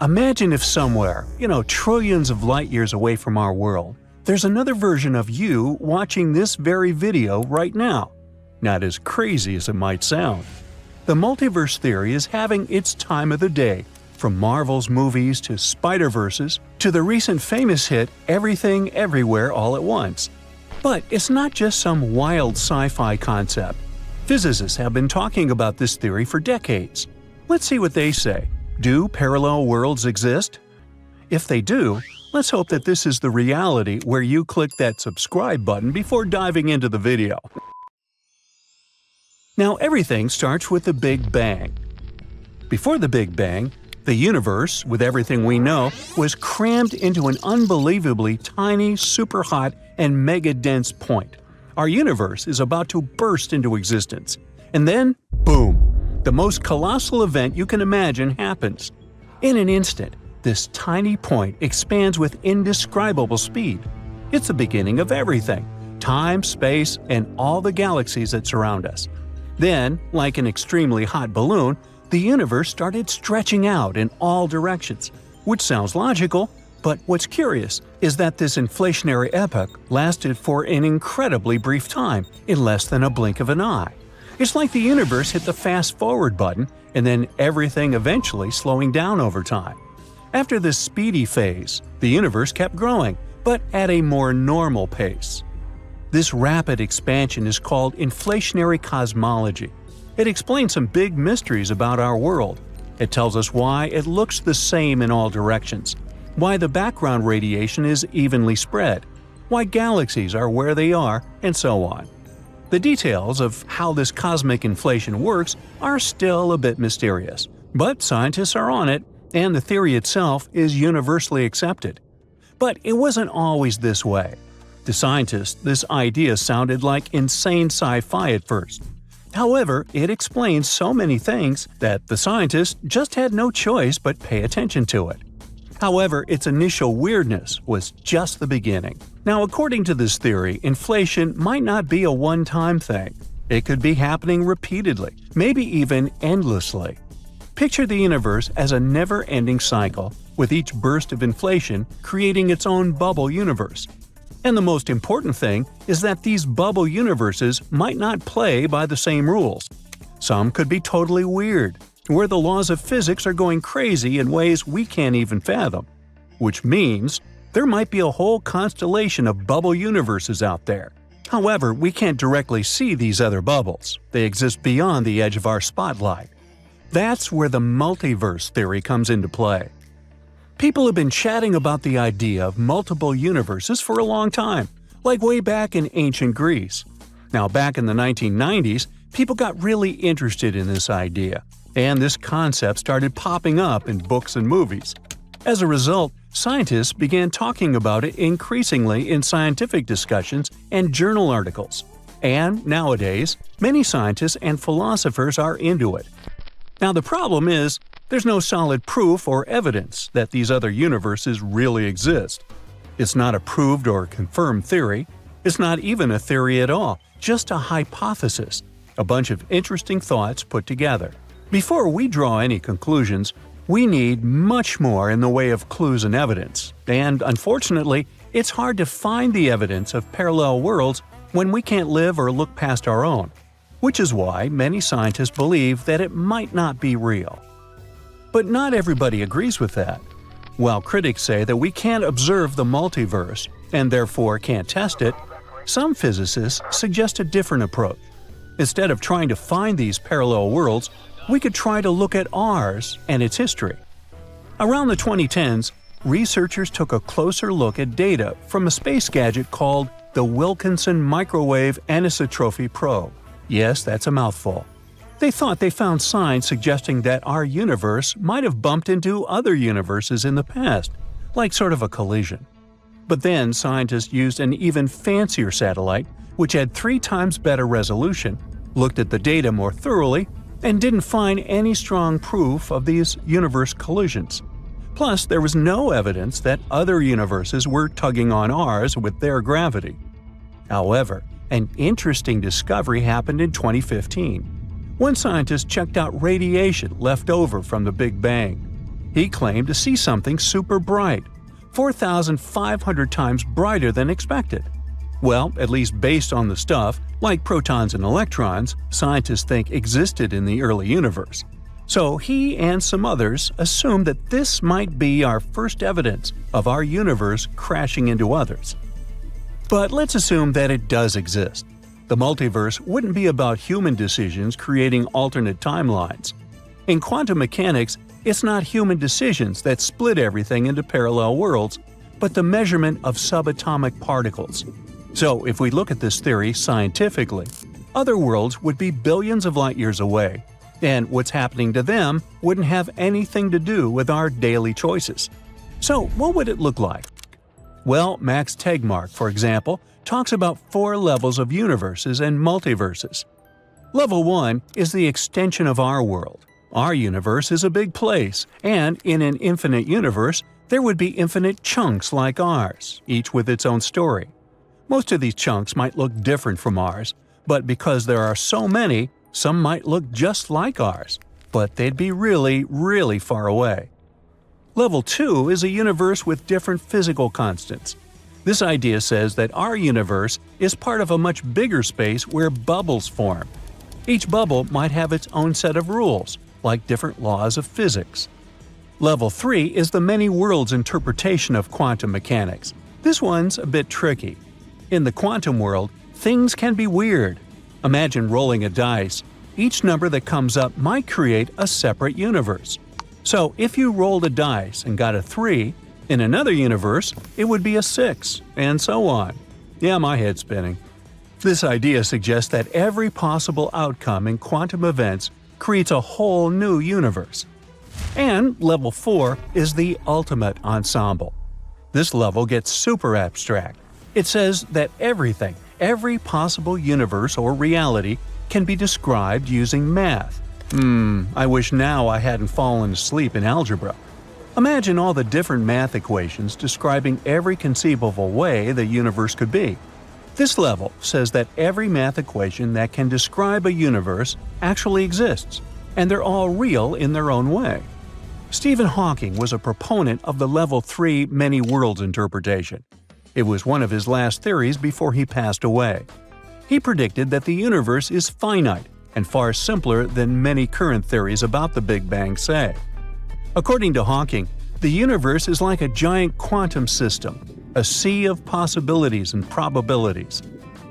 Imagine if somewhere, trillions of light years away from our world, there's another version of you watching this very video right now. Not as crazy as it might sound. The multiverse theory is having its time of the day, from Marvel's movies to Spider-Verses to the recent famous hit Everything Everywhere All at Once. But it's not just some wild sci-fi concept. Physicists have been talking about this theory for decades. Let's see what they say. Do parallel worlds exist? If they do, let's hope that this is the reality where you click that subscribe button before diving into the video. Now, everything starts with the Big Bang. Before the Big Bang, the universe, with everything we know, was crammed into an unbelievably tiny, super hot, and mega-dense point. Our universe is about to burst into existence. And then, boom! The most colossal event you can imagine happens. In an instant, this tiny point expands with indescribable speed. It's the beginning of everything – time, space, and all the galaxies that surround us. Then, like an extremely hot balloon, the universe started stretching out in all directions, which sounds logical, but what's curious is that this inflationary epoch lasted for an incredibly brief time, in less than a blink of an eye. It's like the universe hit the fast-forward button and then everything eventually slowing down over time. After this speedy phase, the universe kept growing, but at a more normal pace. This rapid expansion is called inflationary cosmology. It explains some big mysteries about our world. It tells us why it looks the same in all directions, why the background radiation is evenly spread, why galaxies are where they are, and so on. The details of how this cosmic inflation works are still a bit mysterious, but scientists are on it, and the theory itself is universally accepted. But it wasn't always this way. To scientists, this idea sounded like insane sci-fi at first. However, it explains so many things that the scientists just had no choice but pay attention to it. However, its initial weirdness was just the beginning. Now, according to this theory, inflation might not be a one-time thing. It could be happening repeatedly, maybe even endlessly. Picture the universe as a never-ending cycle, with each burst of inflation creating its own bubble universe. And the most important thing is that these bubble universes might not play by the same rules. Some could be totally weird, where the laws of physics are going crazy in ways we can't even fathom. Which means there might be a whole constellation of bubble universes out there. However, we can't directly see these other bubbles. They exist beyond the edge of our spotlight. That's where the multiverse theory comes into play. People have been chatting about the idea of multiple universes for a long time, like way back in ancient Greece. Now, back in the 1990s, people got really interested in this idea, and this concept started popping up in books and movies. As a result, scientists began talking about it increasingly in scientific discussions and journal articles. And nowadays, many scientists and philosophers are into it. Now, the problem is, there's no solid proof or evidence that these other universes really exist. It's not a proved or confirmed theory. It's not even a theory at all, just a hypothesis, a bunch of interesting thoughts put together. Before we draw any conclusions, we need much more in the way of clues and evidence, and unfortunately, it's hard to find the evidence of parallel worlds when we can't live or look past our own, which is why many scientists believe that it might not be real. But not everybody agrees with that. While critics say that we can't observe the multiverse, and therefore can't test it, some physicists suggest a different approach. Instead of trying to find these parallel worlds, we could try to look at ours and its history. Around the 2010s, researchers took a closer look at data from a space gadget called the Wilkinson Microwave Anisotropy Probe. Yes, that's a mouthful. They thought they found signs suggesting that our universe might have bumped into other universes in the past, like sort of a collision. But then scientists used an even fancier satellite, which had 3 times better resolution, looked at the data more thoroughly, and didn't find any strong proof of these universe collisions. Plus, there was no evidence that other universes were tugging on ours with their gravity. However, an interesting discovery happened in 2015. One scientist checked out radiation left over from the Big Bang. He claimed to see something super bright, 4,500 times brighter than expected. Well, at least based on the stuff, like protons and electrons, scientists think existed in the early universe. So he and some others assumed that this might be our first evidence of our universe crashing into others. But let's assume that it does exist. The multiverse wouldn't be about human decisions creating alternate timelines. In quantum mechanics, it's not human decisions that split everything into parallel worlds, but the measurement of subatomic particles. So if we look at this theory scientifically, other worlds would be billions of light years away, and what's happening to them wouldn't have anything to do with our daily choices. So what would it look like? Well, Max Tegmark, for example, talks about 4 levels of universes and multiverses. Level 1 is the extension of our world. Our universe is a big place, and in an infinite universe, there would be infinite chunks like ours, each with its own story. Most of these chunks might look different from ours, but because there are so many, some might look just like ours, but they'd be really, really far away. Level 2 is a universe with different physical constants. This idea says that our universe is part of a much bigger space where bubbles form. Each bubble might have its own set of rules, like different laws of physics. Level 3 is the many worlds interpretation of quantum mechanics. This one's a bit tricky. In the quantum world, things can be weird. Imagine rolling a dice. Each number that comes up might create a separate universe. So if you rolled a dice and got a 3, in another universe, it would be a 6, and so on. Yeah, my head's spinning. This idea suggests that every possible outcome in quantum events creates a whole new universe. And level 4 is the ultimate ensemble. This level gets super abstract. It says that everything, every possible universe or reality, can be described using math. I wish now I hadn't fallen asleep in algebra. Imagine all the different math equations describing every conceivable way the universe could be. This level says that every math equation that can describe a universe actually exists, and they're all real in their own way. Stephen Hawking was a proponent of the Level 3 many worlds interpretation. It was one of his last theories before he passed away. He predicted that the universe is finite and far simpler than many current theories about the Big Bang say. According to Hawking, the universe is like a giant quantum system, a sea of possibilities and probabilities.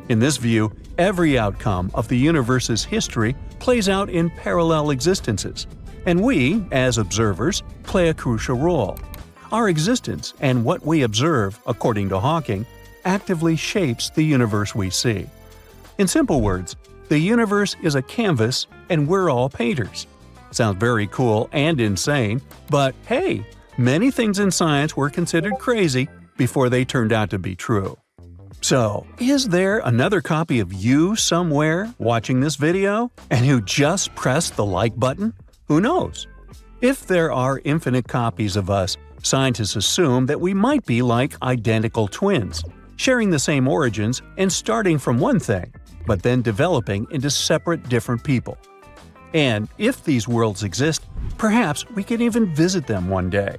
In this view, every outcome of the universe's history plays out in parallel existences, and we, as observers, play a crucial role. Our existence and what we observe, according to Hawking, actively shapes the universe we see. In simple words, the universe is a canvas and we're all painters. Sounds very cool and insane, but hey, many things in science were considered crazy before they turned out to be true. So, is there another copy of you somewhere watching this video and who just pressed the like button? Who knows? If there are infinite copies of us, scientists assume that we might be like identical twins, sharing the same origins and starting from one thing, but then developing into separate different people. And if these worlds exist, perhaps we can even visit them one day.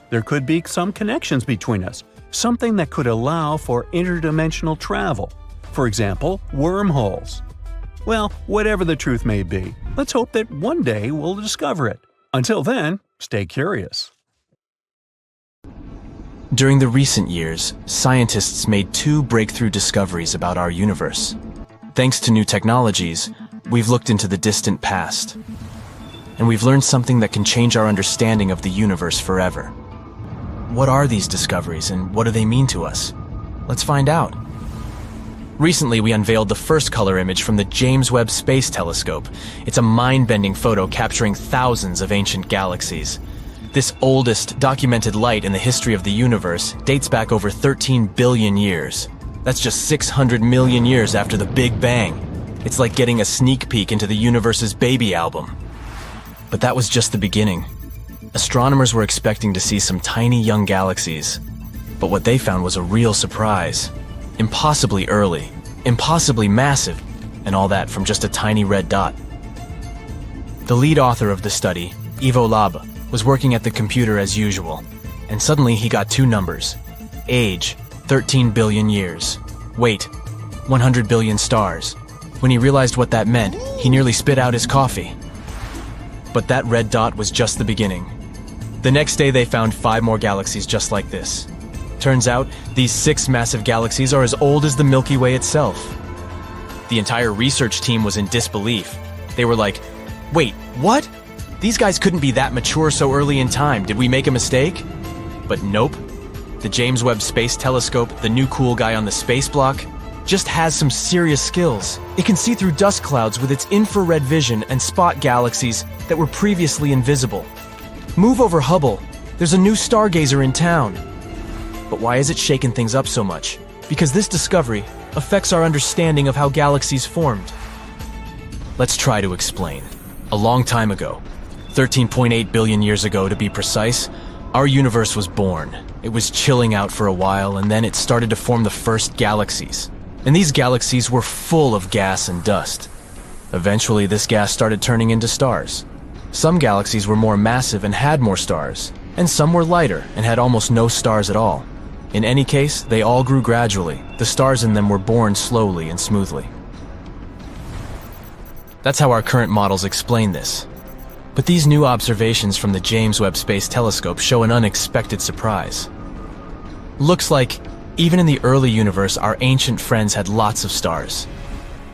There could be some connections between us, something that could allow for interdimensional travel. For example, wormholes. Well, whatever the truth may be, let's hope that one day we'll discover it. Until then, stay curious. During the recent years, scientists made 2 breakthrough discoveries about our universe. Thanks to new technologies, we've looked into the distant past. And we've learned something that can change our understanding of the universe forever. What are these discoveries and what do they mean to us? Let's find out. Recently, we unveiled the first color image from the James Webb Space Telescope. It's a mind-bending photo capturing thousands of ancient galaxies. This oldest documented light in the history of the universe dates back over 13 billion years. That's just 600 million years after the Big Bang. It's like getting a sneak peek into the universe's baby album. But that was just the beginning. Astronomers were expecting to see some tiny young galaxies. But what they found was a real surprise. Impossibly early, impossibly massive, and all that from just a tiny red dot. The lead author of the study, Ivo Labe, was working at the computer as usual, and suddenly he got two numbers. Age, 13 billion years. Weight, 100 billion stars. When he realized what that meant, he nearly spit out his coffee. But that red dot was just the beginning. The next day they found 5 more galaxies just like this. Turns out, these 6 massive galaxies are as old as the Milky Way itself. The entire research team was in disbelief. They were like, wait, what? These guys couldn't be that mature so early in time. Did we make a mistake? But nope. The James Webb Space Telescope, the new cool guy on the space block, just has some serious skills. It can see through dust clouds with its infrared vision and spot galaxies that were previously invisible. Move over Hubble. There's a new stargazer in town. But why is it shaking things up so much? Because this discovery affects our understanding of how galaxies formed. Let's try to explain. A long time ago, 13.8 billion years ago to be precise, our universe was born. It was chilling out for a while, and then it started to form the first galaxies. And these galaxies were full of gas and dust. Eventually, this gas started turning into stars. Some galaxies were more massive and had more stars, and some were lighter and had almost no stars at all. In any case, they all grew gradually. The stars in them were born slowly and smoothly. That's how our current models explain this. But these new observations from the James Webb Space Telescope show an unexpected surprise. Looks like, even in the early universe, our ancient friends had lots of stars.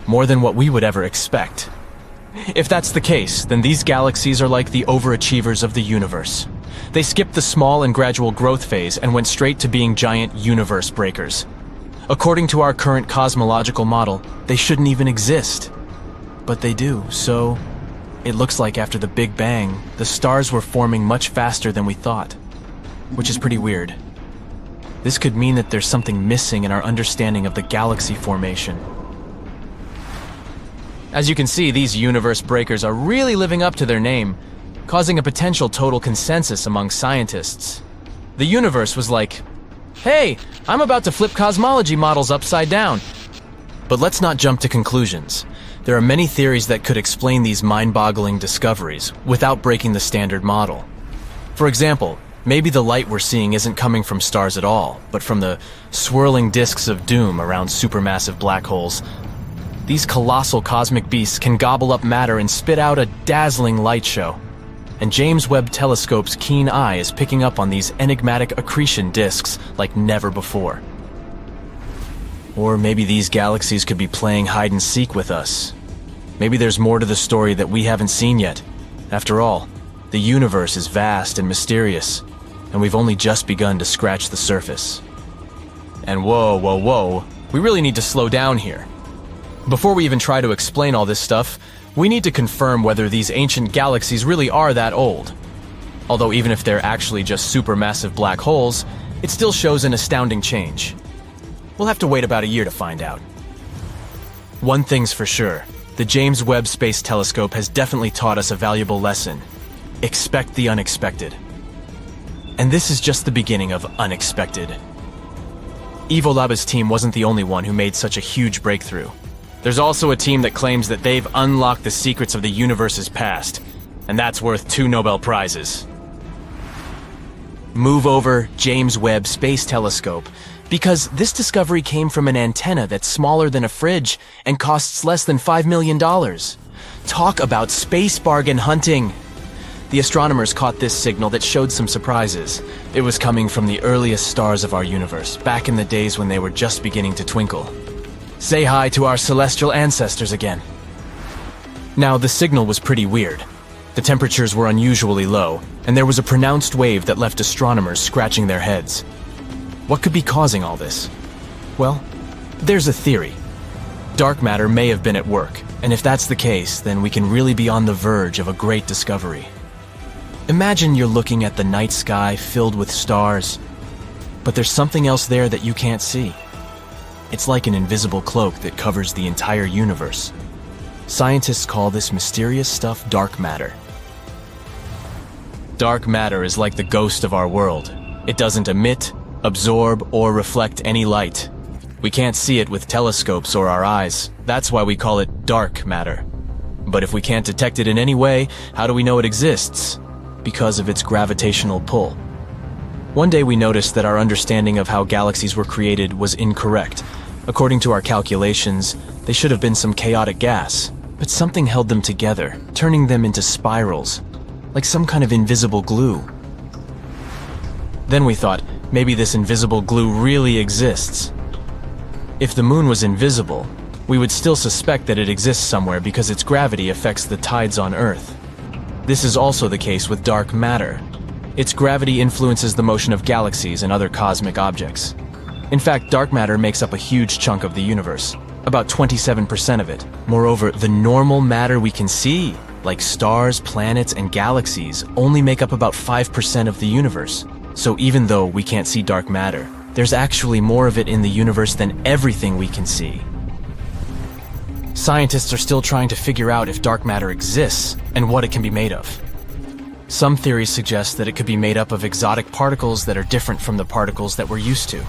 More than what we would ever expect. If that's the case, then these galaxies are like the overachievers of the universe. They skipped the small and gradual growth phase and went straight to being giant universe breakers. According to our current cosmological model, they shouldn't even exist. But they do, so it looks like after the Big Bang, the stars were forming much faster than we thought, which is pretty weird. This could mean that there's something missing in our understanding of the galaxy formation. As you can see, these universe breakers are really living up to their name, causing a potential total consensus among scientists. The universe was like, hey, I'm about to flip cosmology models upside down. But let's not jump to conclusions. There are many theories that could explain these mind-boggling discoveries without breaking the standard model. For example, maybe the light we're seeing isn't coming from stars at all, but from the swirling disks of doom around supermassive black holes. These colossal cosmic beasts can gobble up matter and spit out a dazzling light show. And James Webb Telescope's keen eye is picking up on these enigmatic accretion disks like never before. Or maybe these galaxies could be playing hide and seek with us. Maybe there's more to the story that we haven't seen yet. After all, the universe is vast and mysterious, and we've only just begun to scratch the surface. And whoa, we really need to slow down here. Before we even try to explain all this stuff, we need to confirm whether these ancient galaxies really are that old. Although even if they're actually just supermassive black holes, it still shows an astounding change. We'll have to wait about a year to find out. One thing's for sure, the James Webb Space Telescope has definitely taught us a valuable lesson. Expect the unexpected. And this is just the beginning of unexpected. Ivo Laba's team wasn't the only one who made such a huge breakthrough. There's also a team that claims that they've unlocked the secrets of the universe's past, and that's worth 2 Nobel Prizes. Move over James Webb Space Telescope, because this discovery came from an antenna that's smaller than a fridge and costs less than $5 million. Talk about space bargain hunting! The astronomers caught this signal that showed some surprises. It was coming from the earliest stars of our universe, back in the days when they were just beginning to twinkle. Say hi to our celestial ancestors again. Now, the signal was pretty weird. The temperatures were unusually low, and there was a pronounced wave that left astronomers scratching their heads. What could be causing all this? Well, there's a theory. Dark matter may have been at work, and if that's the case, then we can really be on the verge of a great discovery. Imagine you're looking at the night sky filled with stars, but there's something else there that you can't see. It's like an invisible cloak that covers the entire universe. Scientists call this mysterious stuff dark matter. Dark matter is like the ghost of our world. It doesn't emit, absorb, or reflect any light. We can't see it with telescopes or our eyes. That's why we call it dark matter. But if we can't detect it in any way, how do we know it exists? because of its gravitational pull. One day we noticed that our understanding of how galaxies were created was incorrect. According to our calculations, they should have been some chaotic gas, but something held them together, turning them into spirals, like some kind of invisible glue. Then we thought, maybe this invisible glue really exists. If the moon was invisible, we would still suspect that it exists somewhere because its gravity affects the tides on Earth. This is also the case with dark matter. Its gravity influences the motion of galaxies and other cosmic objects. In fact, dark matter makes up a huge chunk of the universe, about 27% of it. Moreover, the normal matter we can see, like stars, planets, and galaxies, only make up about 5% of the universe. So even though we can't see dark matter, there's actually more of it in the universe than everything we can see. Scientists are still trying to figure out if dark matter exists and what it can be made of. Some theories suggest that it could be made up of exotic particles that are different from the particles that we're used to.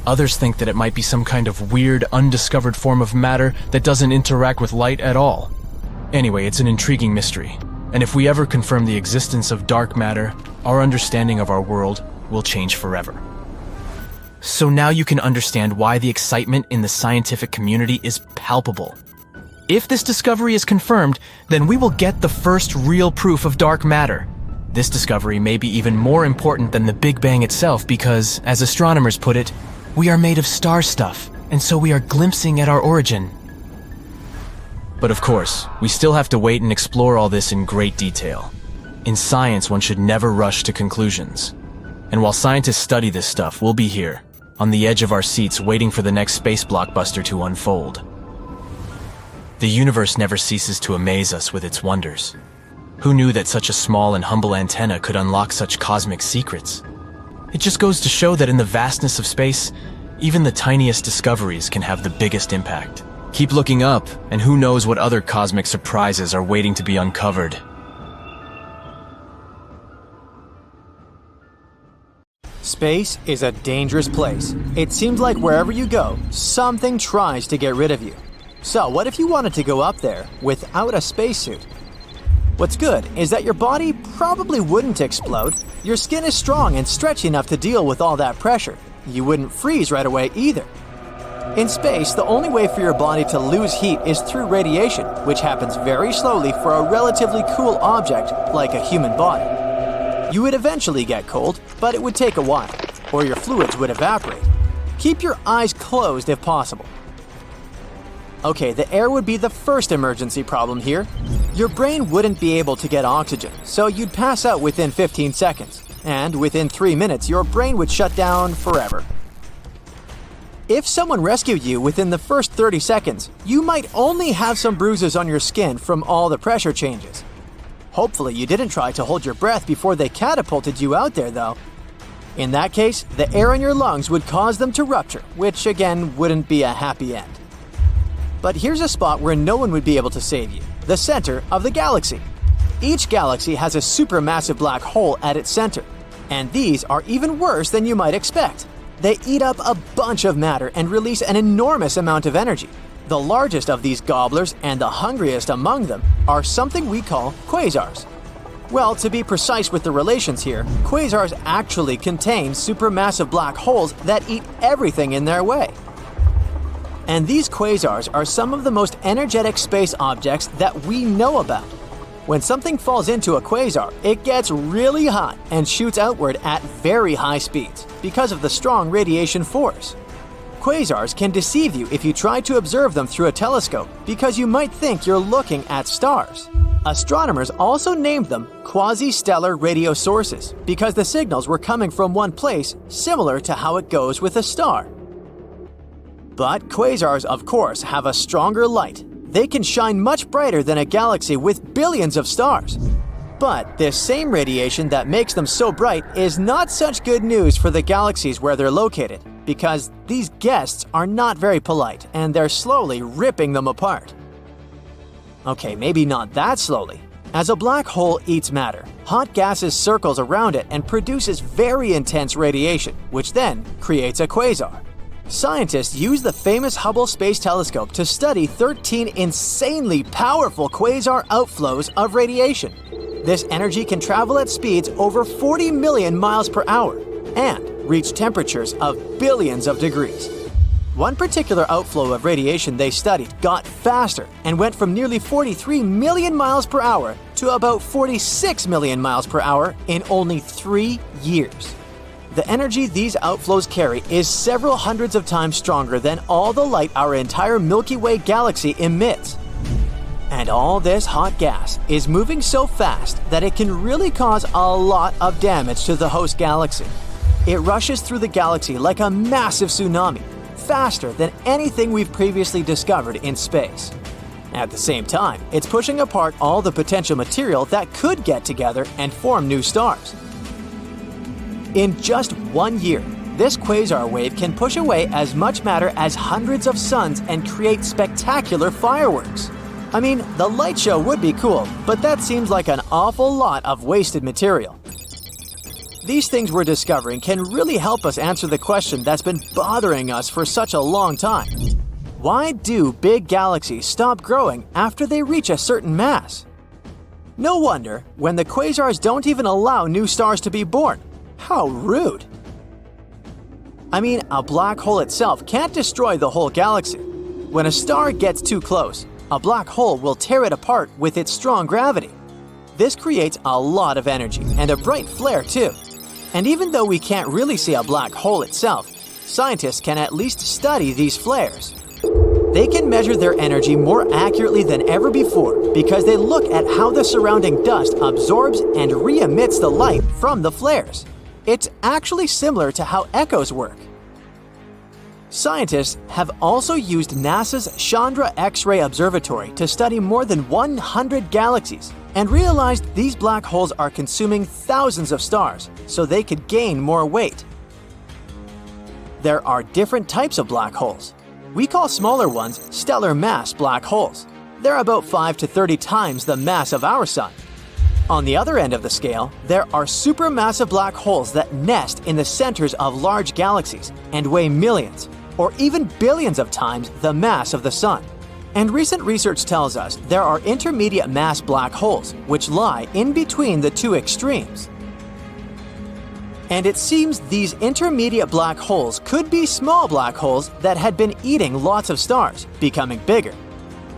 Others think that it might be some kind of weird, undiscovered form of matter that doesn't interact with light at all. Anyway, it's an intriguing mystery, and if we ever confirm the existence of dark matter, our understanding of our world will change forever. So now you can understand why the excitement in the scientific community is palpable. If this discovery is confirmed, then we will get the first real proof of dark matter. This discovery may be even more important than the Big Bang itself because, as astronomers put it, we are made of star stuff, and so we are glimpsing at our origin. But of course, we still have to wait and explore all this in great detail. In science, one should never rush to conclusions. And while scientists study this stuff, we'll be here, on the edge of our seats waiting for the next space blockbuster to unfold. The universe never ceases to amaze us with its wonders. Who knew that such a small and humble antenna could unlock such cosmic secrets? It just goes to show that in the vastness of space, even the tiniest discoveries can have the biggest impact. Keep looking up, and who knows what other cosmic surprises are waiting to be uncovered. Space is a dangerous place. It seems like wherever you go, something tries to get rid of you. So what if you wanted to go up there without a spacesuit? What's good is that your body probably wouldn't explode. Your skin is strong and stretchy enough to deal with all that pressure. You wouldn't freeze right away either. In space, the only way for your body to lose heat is through radiation, which happens very slowly for a relatively cool object like a human body. You would eventually get cold, but it would take a while, or your fluids would evaporate. Keep your eyes closed if possible. Okay, the air would be the first emergency problem here. Your brain wouldn't be able to get oxygen, so you'd pass out within 15 seconds, and within 3 minutes your brain would shut down forever. If someone rescued you within the first 30 seconds, you might only have some bruises on your skin from all the pressure changes. Hopefully you didn't try to hold your breath before they catapulted you out there though. In that case, the air in your lungs would cause them to rupture, which again wouldn't be a happy end. But here's a spot where no one would be able to save you, the center of the galaxy. Each galaxy has a supermassive black hole at its center, and these are even worse than you might expect. They eat up a bunch of matter and release an enormous amount of energy. The largest of these gobblers and the hungriest among them are something we call quasars. Well, to be precise with the relations here, quasars actually contain supermassive black holes that eat everything in their way. And these quasars are some of the most energetic space objects that we know about. When something falls into a quasar, it gets really hot and shoots outward at very high speeds because of the strong radiation force. Quasars can deceive you if you try to observe them through a telescope because you might think you're looking at stars. Astronomers also named them quasi-stellar radio sources because the signals were coming from one place, similar to how it goes with a star. But quasars, of course, have a stronger light. They can shine much brighter than a galaxy with billions of stars. But this same radiation that makes them so bright is not such good news for the galaxies where they're located, because these guests are not very polite and they're slowly ripping them apart. Okay, maybe not that slowly. As a black hole eats matter, hot gases circles around it and produces very intense radiation, which then creates a quasar. Scientists use the famous Hubble Space Telescope to study 13 insanely powerful quasar outflows of radiation. This energy can travel at speeds over 40 million miles per hour and reach temperatures of billions of degrees. One particular outflow of radiation they studied got faster and went from nearly 43 million miles per hour to about 46 million miles per hour in only 3 years. The energy these outflows carry is several hundreds of times stronger than all the light our entire Milky Way galaxy emits. And all this hot gas is moving so fast that it can really cause a lot of damage to the host galaxy. It rushes through the galaxy like a massive tsunami, faster than anything we've previously discovered in space. At the same time, it's pushing apart all the potential material that could get together and form new stars. In just 1 year, this quasar wave can push away as much matter as hundreds of suns and create spectacular fireworks. I mean, the light show would be cool, but that seems like an awful lot of wasted material. These things we're discovering can really help us answer the question that's been bothering us for such a long time. Why do big galaxies stop growing after they reach a certain mass? No wonder when the quasars don't even allow new stars to be born. How rude! I mean, a black hole itself can't destroy the whole galaxy. When a star gets too close, a black hole will tear it apart with its strong gravity. This creates a lot of energy and a bright flare too. And even though we can't really see a black hole itself, scientists can at least study these flares. They can measure their energy more accurately than ever before because they look at how the surrounding dust absorbs and re-emits the light from the flares. It's actually similar to how echoes work. Scientists have also used NASA's Chandra X-ray Observatory to study more than 100 galaxies and realized these black holes are consuming thousands of stars so they could gain more weight. There are different types of black holes. We call smaller ones stellar mass black holes. They're about 5 to 30 times the mass of our Sun. On the other end of the scale, there are supermassive black holes that nest in the centers of large galaxies and weigh millions, or even billions of times the mass of the Sun. And recent research tells us there are intermediate mass black holes, which lie in between the two extremes. And it seems these intermediate black holes could be small black holes that had been eating lots of stars, becoming bigger.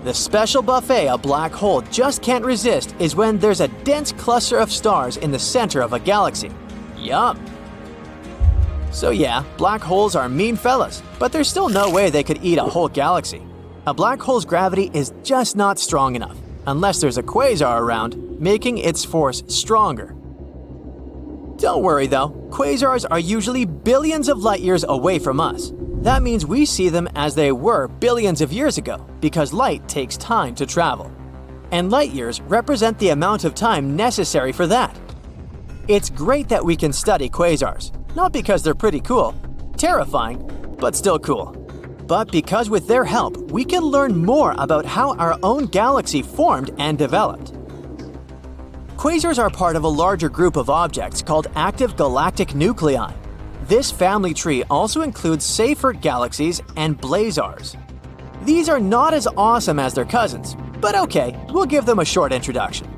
The special buffet a black hole just can't resist is when there's a dense cluster of stars in the center of a galaxy. Yum! So yeah, black holes are mean fellas, but there's still no way they could eat a whole galaxy. A black hole's gravity is just not strong enough, unless there's a quasar around, making its force stronger. Don't worry though, quasars are usually billions of light years away from us. That means we see them as they were billions of years ago, because light takes time to travel. And light years represent the amount of time necessary for that. It's great that we can study quasars, not because they're pretty cool, terrifying, but still cool, but because with their help, we can learn more about how our own galaxy formed and developed. Quasars are part of a larger group of objects called active galactic nuclei. This family tree also includes Seyfert galaxies and blazars. These are not as awesome as their cousins, but okay, we'll give them a short introduction.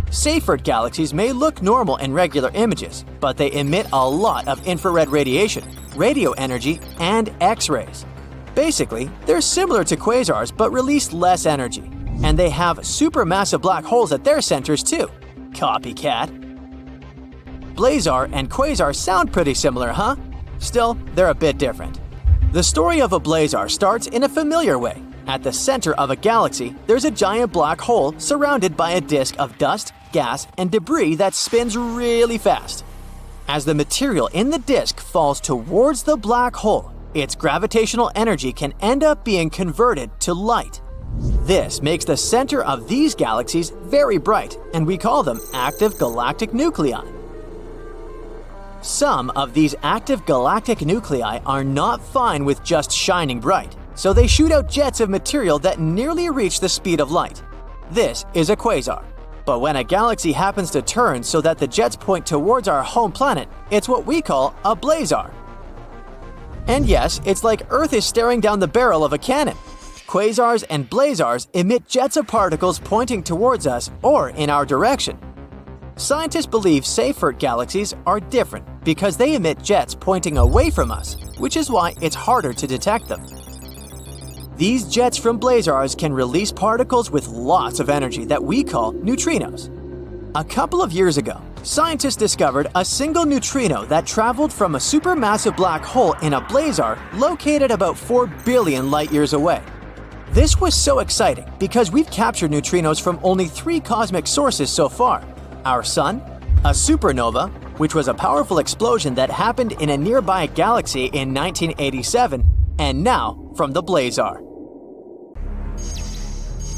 Seyfert galaxies may look normal in regular images, but they emit a lot of infrared radiation, radio energy, and X-rays. Basically, they're similar to quasars but release less energy, and they have supermassive black holes at their centers too. Copycat. Blazar and quasar sound pretty similar, huh? Still, they're a bit different. The story of a blazar starts in a familiar way. At the center of a galaxy, there's a giant black hole surrounded by a disk of dust, gas, and debris that spins really fast. As the material in the disk falls towards the black hole, its gravitational energy can end up being converted to light. This makes the center of these galaxies very bright, and we call them active galactic nuclei. Some of these active galactic nuclei are not fine with just shining bright, so they shoot out jets of material that nearly reach the speed of light. This is a quasar. But when a galaxy happens to turn so that the jets point towards our home planet, it's what we call a blazar. And yes, it's like Earth is staring down the barrel of a cannon. Quasars and blazars emit jets of particles pointing towards us or in our direction. Scientists believe Seyfert galaxies are different because they emit jets pointing away from us, which is why it's harder to detect them. These jets from blazars can release particles with lots of energy that we call neutrinos. A couple of years ago, scientists discovered a single neutrino that traveled from a supermassive black hole in a blazar located about 4 billion light-years away. This was so exciting because we've captured neutrinos from only 3 cosmic sources so far: our Sun, a supernova, which was a powerful explosion that happened in a nearby galaxy in 1987, and now from the blazar.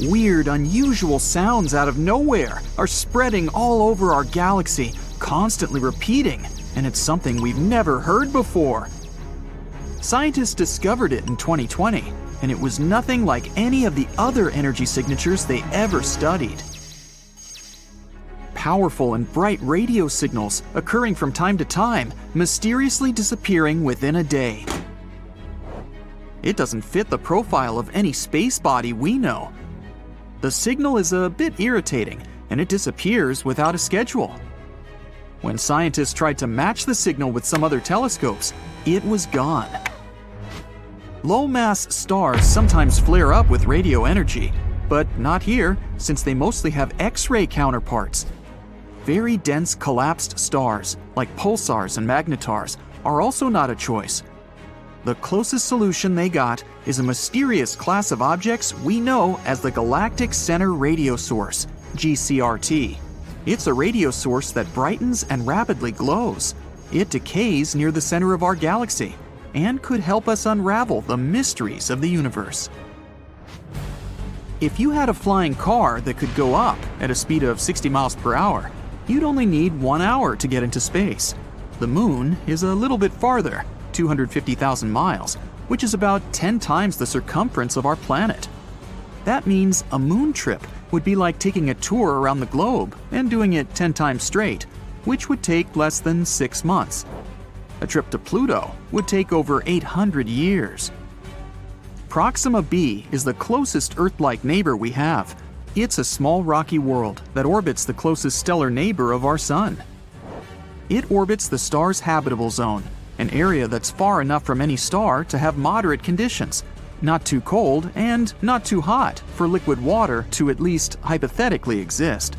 Weird, unusual sounds out of nowhere are spreading all over our galaxy, constantly repeating, and it's something we've never heard before. Scientists discovered it in 2020, and it was nothing like any of the other energy signatures they ever studied. Powerful and bright radio signals occurring from time to time, mysteriously disappearing within a day. It doesn't fit the profile of any space body we know. The signal is a bit irritating, and it disappears without a schedule. When scientists tried to match the signal with some other telescopes, it was gone. Low-mass stars sometimes flare up with radio energy, but not here, since they mostly have X-ray counterparts. Very dense collapsed stars, like pulsars and magnetars, are also not a choice. The closest solution they got is a mysterious class of objects we know as the Galactic Center Radio Source, GCRT. It's a radio source that brightens and rapidly glows. It decays near the center of our galaxy and could help us unravel the mysteries of the universe. If you had a flying car that could go up at a speed of 60 miles per hour, you'd only need 1 hour to get into space. The moon is a little bit farther, 250,000 miles, which is about 10 times the circumference of our planet. That means a moon trip would be like taking a tour around the globe and doing it 10 times straight, which would take less than 6 months. A trip to Pluto would take over 800 years. Proxima b is the closest Earth-like neighbor we have. It's a small rocky world that orbits the closest stellar neighbor of our Sun. It orbits the star's habitable zone, an area that's far enough from any star to have moderate conditions, not too cold and not too hot for liquid water to at least hypothetically exist.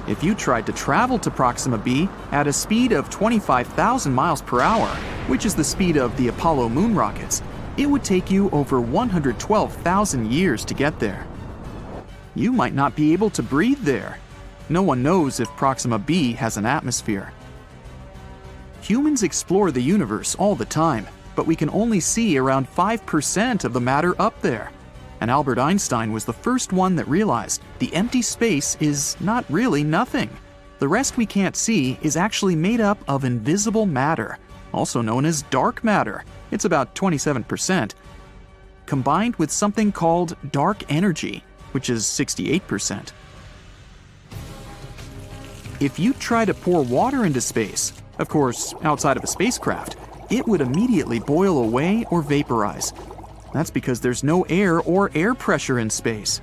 If you tried to travel to Proxima b at a speed of 25,000 miles per hour, which is the speed of the Apollo moon rockets, it would take you over 112,000 years to get there. You might not be able to breathe there. No one knows if Proxima b has an atmosphere. Humans explore the universe all the time, but we can only see around 5% of the matter up there. And Albert Einstein was the first one that realized the empty space is not really nothing. The rest we can't see is actually made up of invisible matter, also known as dark matter. It's about 27%, combined with something called dark energy, which is 68%. If you try to pour water into space, of course, outside of a spacecraft, it would immediately boil away or vaporize. That's because there's no air or air pressure in space.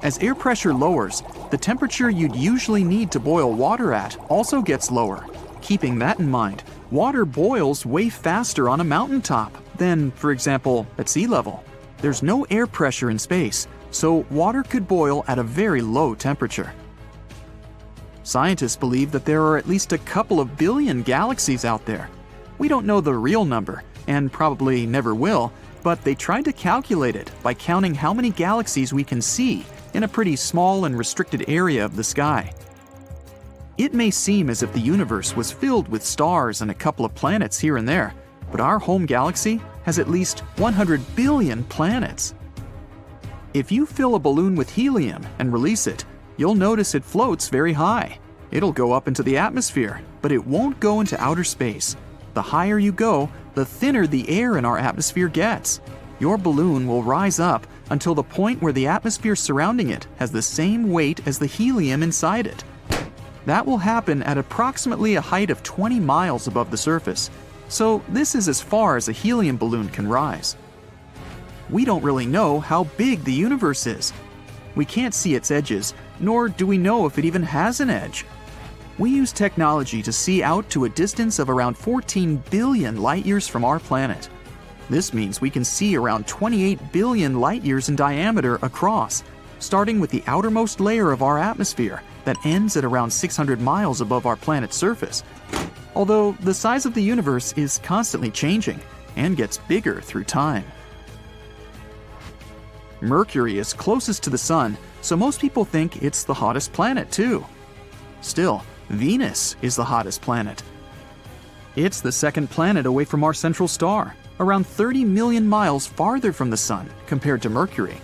As air pressure lowers, the temperature you'd usually need to boil water at also gets lower. Keeping that in mind, water boils way faster on a mountaintop than, for example, at sea level. There's no air pressure in space, so water could boil at a very low temperature. Scientists believe that there are at least a couple of billion galaxies out there. We don't know the real number, and probably never will, but they tried to calculate it by counting how many galaxies we can see in a pretty small and restricted area of the sky. It may seem as if the universe was filled with stars and a couple of planets here and there, but our home galaxy has at least 100 billion planets. If you fill a balloon with helium and release it, you'll notice it floats very high. It'll go up into the atmosphere, but it won't go into outer space. The higher you go, the thinner the air in our atmosphere gets. Your balloon will rise up until the point where the atmosphere surrounding it has the same weight as the helium inside it. That will happen at approximately a height of 20 miles above the surface. So this is as far as a helium balloon can rise. We don't really know how big the universe is. We can't see its edges, nor do we know if it even has an edge. We use technology to see out to a distance of around 14 billion light-years from our planet. This means we can see around 28 billion light-years in diameter across, starting with the outermost layer of our atmosphere that ends at around 600 miles above our planet's surface. Although the size of the universe is constantly changing and gets bigger through time. Mercury is closest to the Sun, so most people think it's the hottest planet too. Still, Venus is the hottest planet. It's the second planet away from our central star, around 30 million miles farther from the Sun compared to Mercury.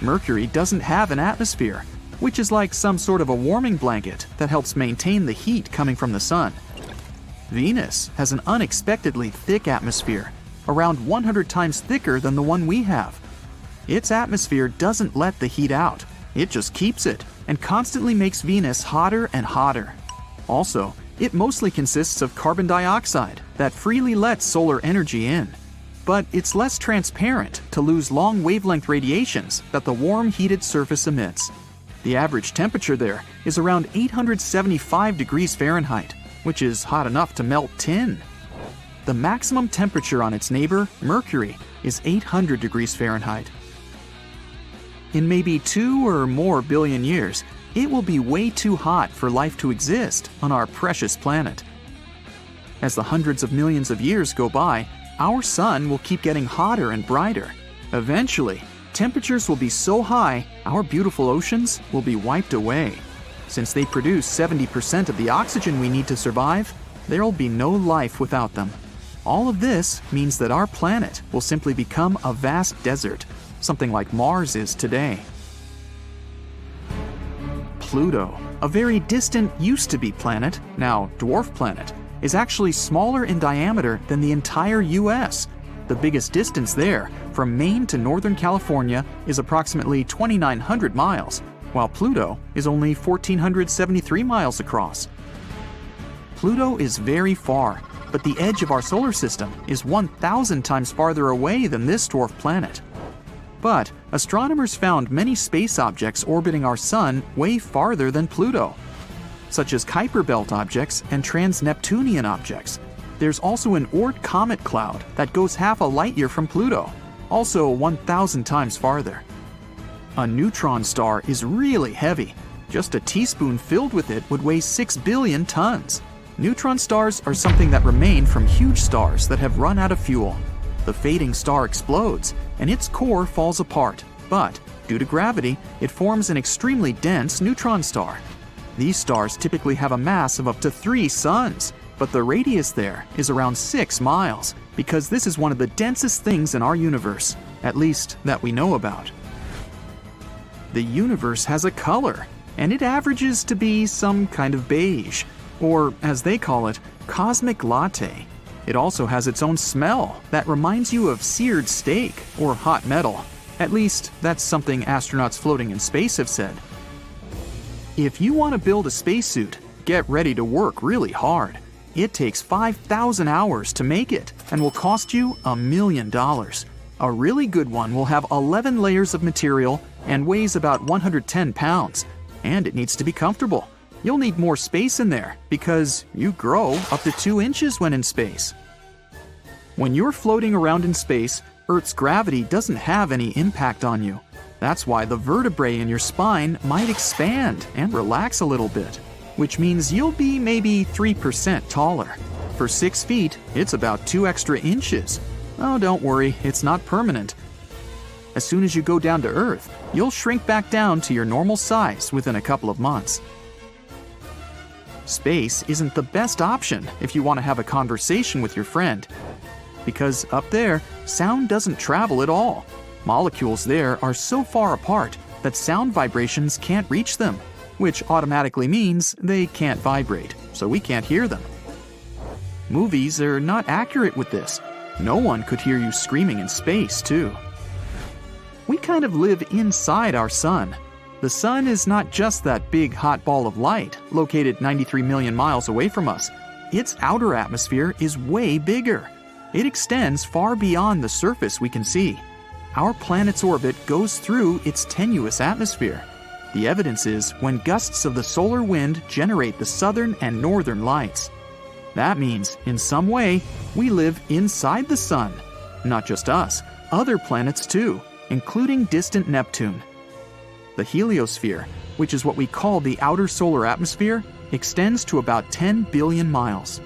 Mercury doesn't have an atmosphere, which is like some sort of a warming blanket that helps maintain the heat coming from the Sun. Venus has an unexpectedly thick atmosphere, around 100 times thicker than the one we have. Its atmosphere doesn't let the heat out, it just keeps it, and constantly makes Venus hotter and hotter. Also, it mostly consists of carbon dioxide that freely lets solar energy in. But it's less transparent to lose long wavelength radiations that the warm heated surface emits. The average temperature there is around 875 degrees Fahrenheit, which is hot enough to melt tin. The maximum temperature on its neighbor, Mercury, is 800 degrees Fahrenheit. In maybe 2 or more billion years, it will be way too hot for life to exist on our precious planet. As the hundreds of millions of years go by, our sun will keep getting hotter and brighter. Eventually, temperatures will be so high, our beautiful oceans will be wiped away. Since they produce 70% of the oxygen we need to survive, there'll be no life without them. All of this means that our planet will simply become a vast desert, something like Mars is today. Pluto, a very distant used-to-be planet, now dwarf planet, is actually smaller in diameter than the entire US. The biggest distance there, from Maine to Northern California, is approximately 2,900 miles, while Pluto is only 1,473 miles across. Pluto is very far, but the edge of our solar system is 1,000 times farther away than this dwarf planet. But astronomers found many space objects orbiting our sun way farther than Pluto, such as Kuiper Belt objects and trans-Neptunian objects. There's also an Oort comet cloud that goes half a light year from Pluto, also 1,000 times farther. A neutron star is really heavy. Just a teaspoon filled with it would weigh 6 billion tons. Neutron stars are something that remain from huge stars that have run out of fuel. The fading star explodes, and its core falls apart, but due to gravity, it forms an extremely dense neutron star. These stars typically have a mass of up to 3 suns, but the radius there is around 6 miles, because this is one of the densest things in our universe, at least that we know about. The universe has a color, and it averages to be some kind of beige, or as they call it, cosmic latte. It also has its own smell that reminds you of seared steak or hot metal. At least, that's something astronauts floating in space have said. If you want to build a spacesuit, get ready to work really hard. It takes 5,000 hours to make it and will cost you $1 million. A really good one will have 11 layers of material and weighs about 110 pounds, and it needs to be comfortable. You'll need more space in there because you grow up to 2 inches when in space. When you're floating around in space, Earth's gravity doesn't have any impact on you. That's why the vertebrae in your spine might expand and relax a little bit, which means you'll be maybe 3% taller. For 6 feet, it's about 2 extra inches. Oh, don't worry, it's not permanent. As soon as you go down to Earth, you'll shrink back down to your normal size within a couple of months. Space isn't the best option if you want to have a conversation with your friend, because up there, sound doesn't travel at all. Molecules there are so far apart that sound vibrations can't reach them, which automatically means they can't vibrate, so we can't hear them. Movies are not accurate with this. No one could hear you screaming in space, too. We kind of live inside our sun. The sun is not just that big hot ball of light located 93 million miles away from us. its outer atmosphere is way bigger. It extends far beyond the surface we can see. Our planet's orbit goes through its tenuous atmosphere. The evidence is when gusts of the solar wind generate the southern and northern lights. That means, in some way, we live inside the sun. Not just us, other planets too, including distant Neptune. The heliosphere, which is what we call the outer solar atmosphere, extends to about 10 billion miles.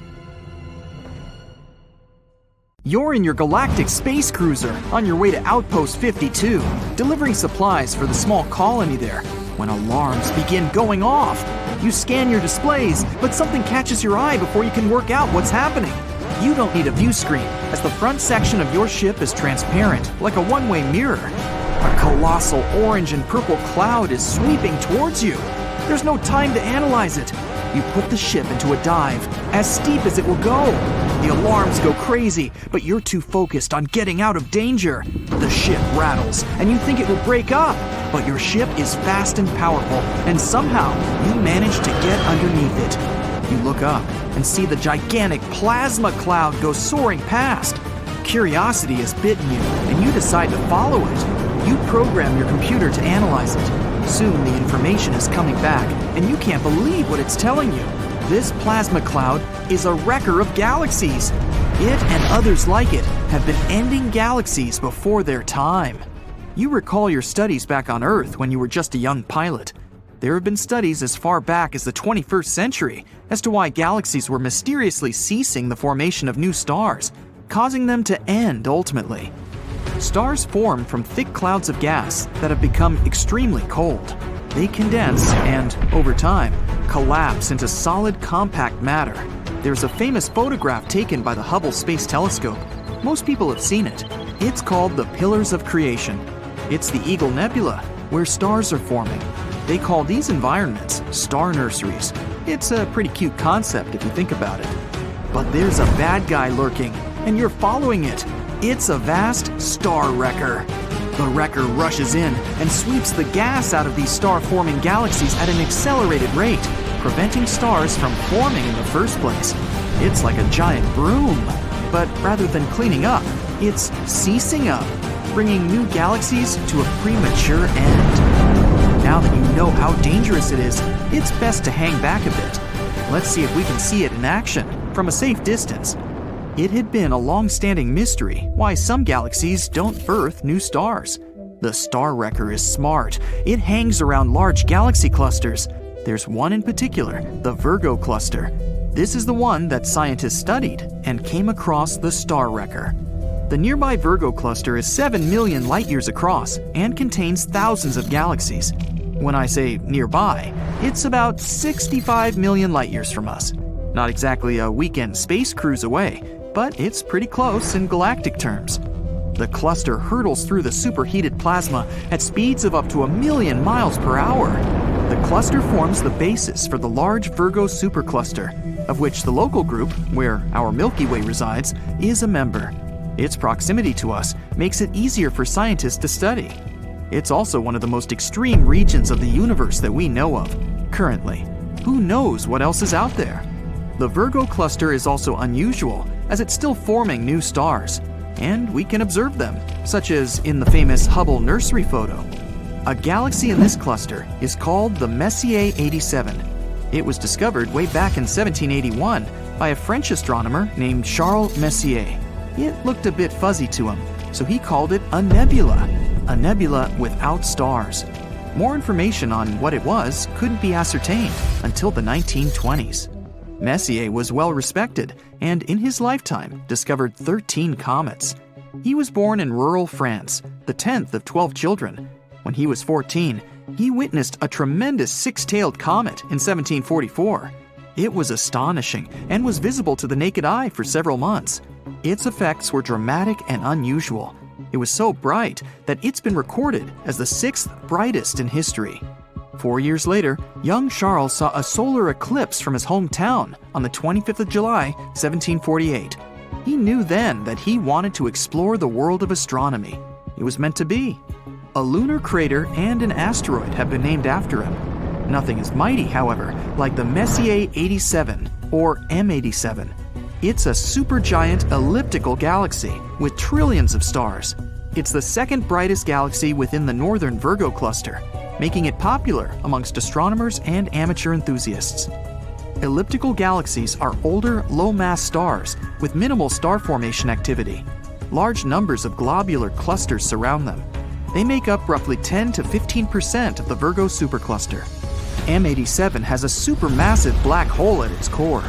You're in your galactic space cruiser on your way to Outpost 52, delivering supplies for the small colony there, when alarms begin going off. You scan your displays, but something catches your eye before you can work out what's happening. You don't need a view screen, as the front section of your ship is transparent, like a one-way mirror. A colossal orange and purple cloud is sweeping towards you. There's no time to analyze it. You put the ship into a dive, as steep as it will go. The alarms go crazy, but you're too focused on getting out of danger. The ship rattles, and you think it will break up, but your ship is fast and powerful, and somehow you manage to get underneath it. You look up and see the gigantic plasma cloud go soaring past. Curiosity has bitten you, and you decide to follow it. You program your computer to analyze it. Soon the information is coming back, and you can't believe what it's telling you. This plasma cloud is a wrecker of galaxies. It and others like it have been ending galaxies before their time. You recall your studies back on Earth when you were just a young pilot. There have been studies as far back as the 21st century as to why galaxies were mysteriously ceasing the formation of new stars, causing them to end ultimately. Stars form from thick clouds of gas that have become extremely cold. They condense and, over time, collapse into solid compact matter. There's a famous photograph taken by the Hubble Space Telescope. Most people have seen it. It's called the Pillars of Creation. It's the Eagle Nebula, where stars are forming. They call these environments star nurseries. It's a pretty cute concept if you think about it. But there's a bad guy lurking, and you're following it. It's a vast star wrecker. The wrecker rushes in and sweeps the gas out of these star-forming galaxies at an accelerated rate, preventing stars from forming in the first place. It's like a giant broom. But rather than cleaning up, it's ceasing up, bringing new galaxies to a premature end. Now that you know how dangerous it is, it's best to hang back a bit. Let's see if we can see it in action from a safe distance. It had been a long-standing mystery why some galaxies don't birth new stars. The star wrecker is smart. It hangs around large galaxy clusters. There's one in particular, the Virgo Cluster. This is the one that scientists studied and came across the star wrecker. The nearby Virgo Cluster is 7 million light-years across and contains thousands of galaxies. When I say nearby, it's about 65 million light-years from us. Not exactly a weekend space cruise away, but it's pretty close in galactic terms. The cluster hurtles through the superheated plasma at speeds of up to 1 million miles per hour. The cluster forms the basis for the large Virgo supercluster, of which the local group, where our Milky Way resides, is a member. Its proximity to us makes it easier for scientists to study. It's also one of the most extreme regions of the universe that we know of, currently. Who knows what else is out there? The Virgo Cluster is also unusual, as it's still forming new stars, and we can observe them, such as in the famous Hubble nursery photo. A galaxy in this cluster is called the Messier 87. It was discovered way back in 1781 by a French astronomer named Charles Messier. It looked a bit fuzzy to him, so he called it a nebula without stars. More information on what it was couldn't be ascertained until the 1920s. Messier was well respected and in his lifetime discovered 13 comets. He was born in rural France, the 10th of 12 children. When he was 14, he witnessed a tremendous six-tailed comet in 1744. It was astonishing and was visible to the naked eye for several months. Its effects were dramatic and unusual. It was so bright that it's been recorded as the 6th brightest in history. 4 years later, young Charles saw a solar eclipse from his hometown on the 25th of July, 1748. He knew then that he wanted to explore the world of astronomy. It was meant to be. A lunar crater and an asteroid have been named after him. Nothing is mighty, however, like the Messier 87. or M87. It's a supergiant elliptical galaxy with trillions of stars. It's the second brightest galaxy within the northern Virgo Cluster, making it popular amongst astronomers and amateur enthusiasts. Elliptical galaxies are older, low-mass stars with minimal star formation activity. Large numbers of globular clusters surround them. They make up roughly 10 to 15% of the Virgo supercluster. M87 has a supermassive black hole at its core.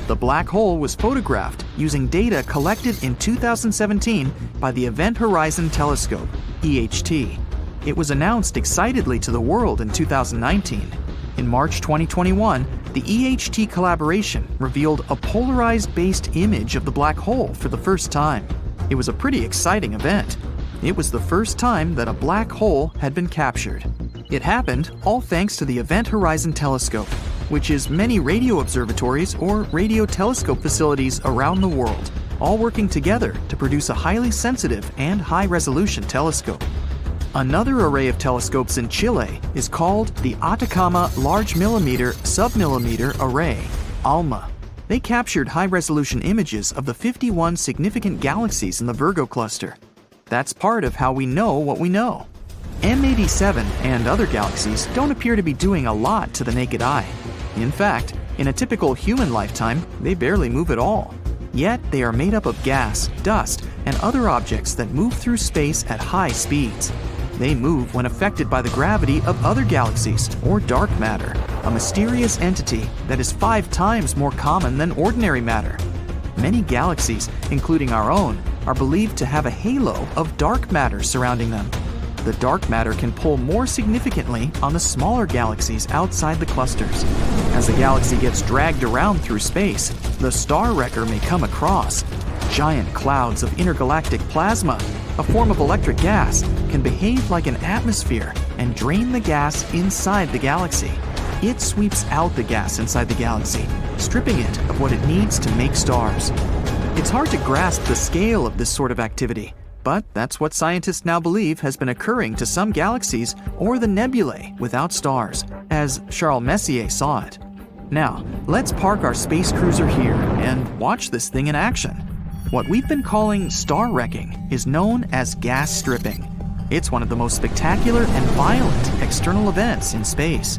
The black hole was photographed using data collected in 2017 by the Event Horizon Telescope, EHT. It was announced excitedly to the world in 2019. In March 2021, the EHT collaboration revealed a polarized-based image of the black hole for the first time. It was a pretty exciting event. It was the first time that a black hole had been captured. It happened all thanks to the Event Horizon Telescope, which is many radio observatories or radio telescope facilities around the world, all working together to produce a highly sensitive and high-resolution telescope. Another array of telescopes in Chile is called the Atacama Large Millimeter Submillimeter Array, ALMA. They captured high-resolution images of the 51 significant galaxies in the Virgo Cluster. That's part of how we know what we know. M87 and other galaxies don't appear to be doing a lot to the naked eye. In fact, in a typical human lifetime, they barely move at all. Yet they are made up of gas, dust, and other objects that move through space at high speeds. They move when affected by the gravity of other galaxies, or dark matter, a mysterious entity that is 5 times more common than ordinary matter. Many galaxies, including our own, are believed to have a halo of dark matter surrounding them. The dark matter can pull more significantly on the smaller galaxies outside the clusters. As the galaxy gets dragged around through space, the star wrecker may come across. Giant clouds of intergalactic plasma, a form of electric gas, can behave like an atmosphere and drain the gas inside the galaxy. It sweeps out the gas inside the galaxy, stripping it of what it needs to make stars. It's hard to grasp the scale of this sort of activity, but that's what scientists now believe has been occurring to some galaxies or the nebulae without stars, as Charles Messier saw it. Now, let's park our space cruiser here and watch this thing in action. What we've been calling star wrecking is known as gas stripping. It's one of the most spectacular and violent external events in space.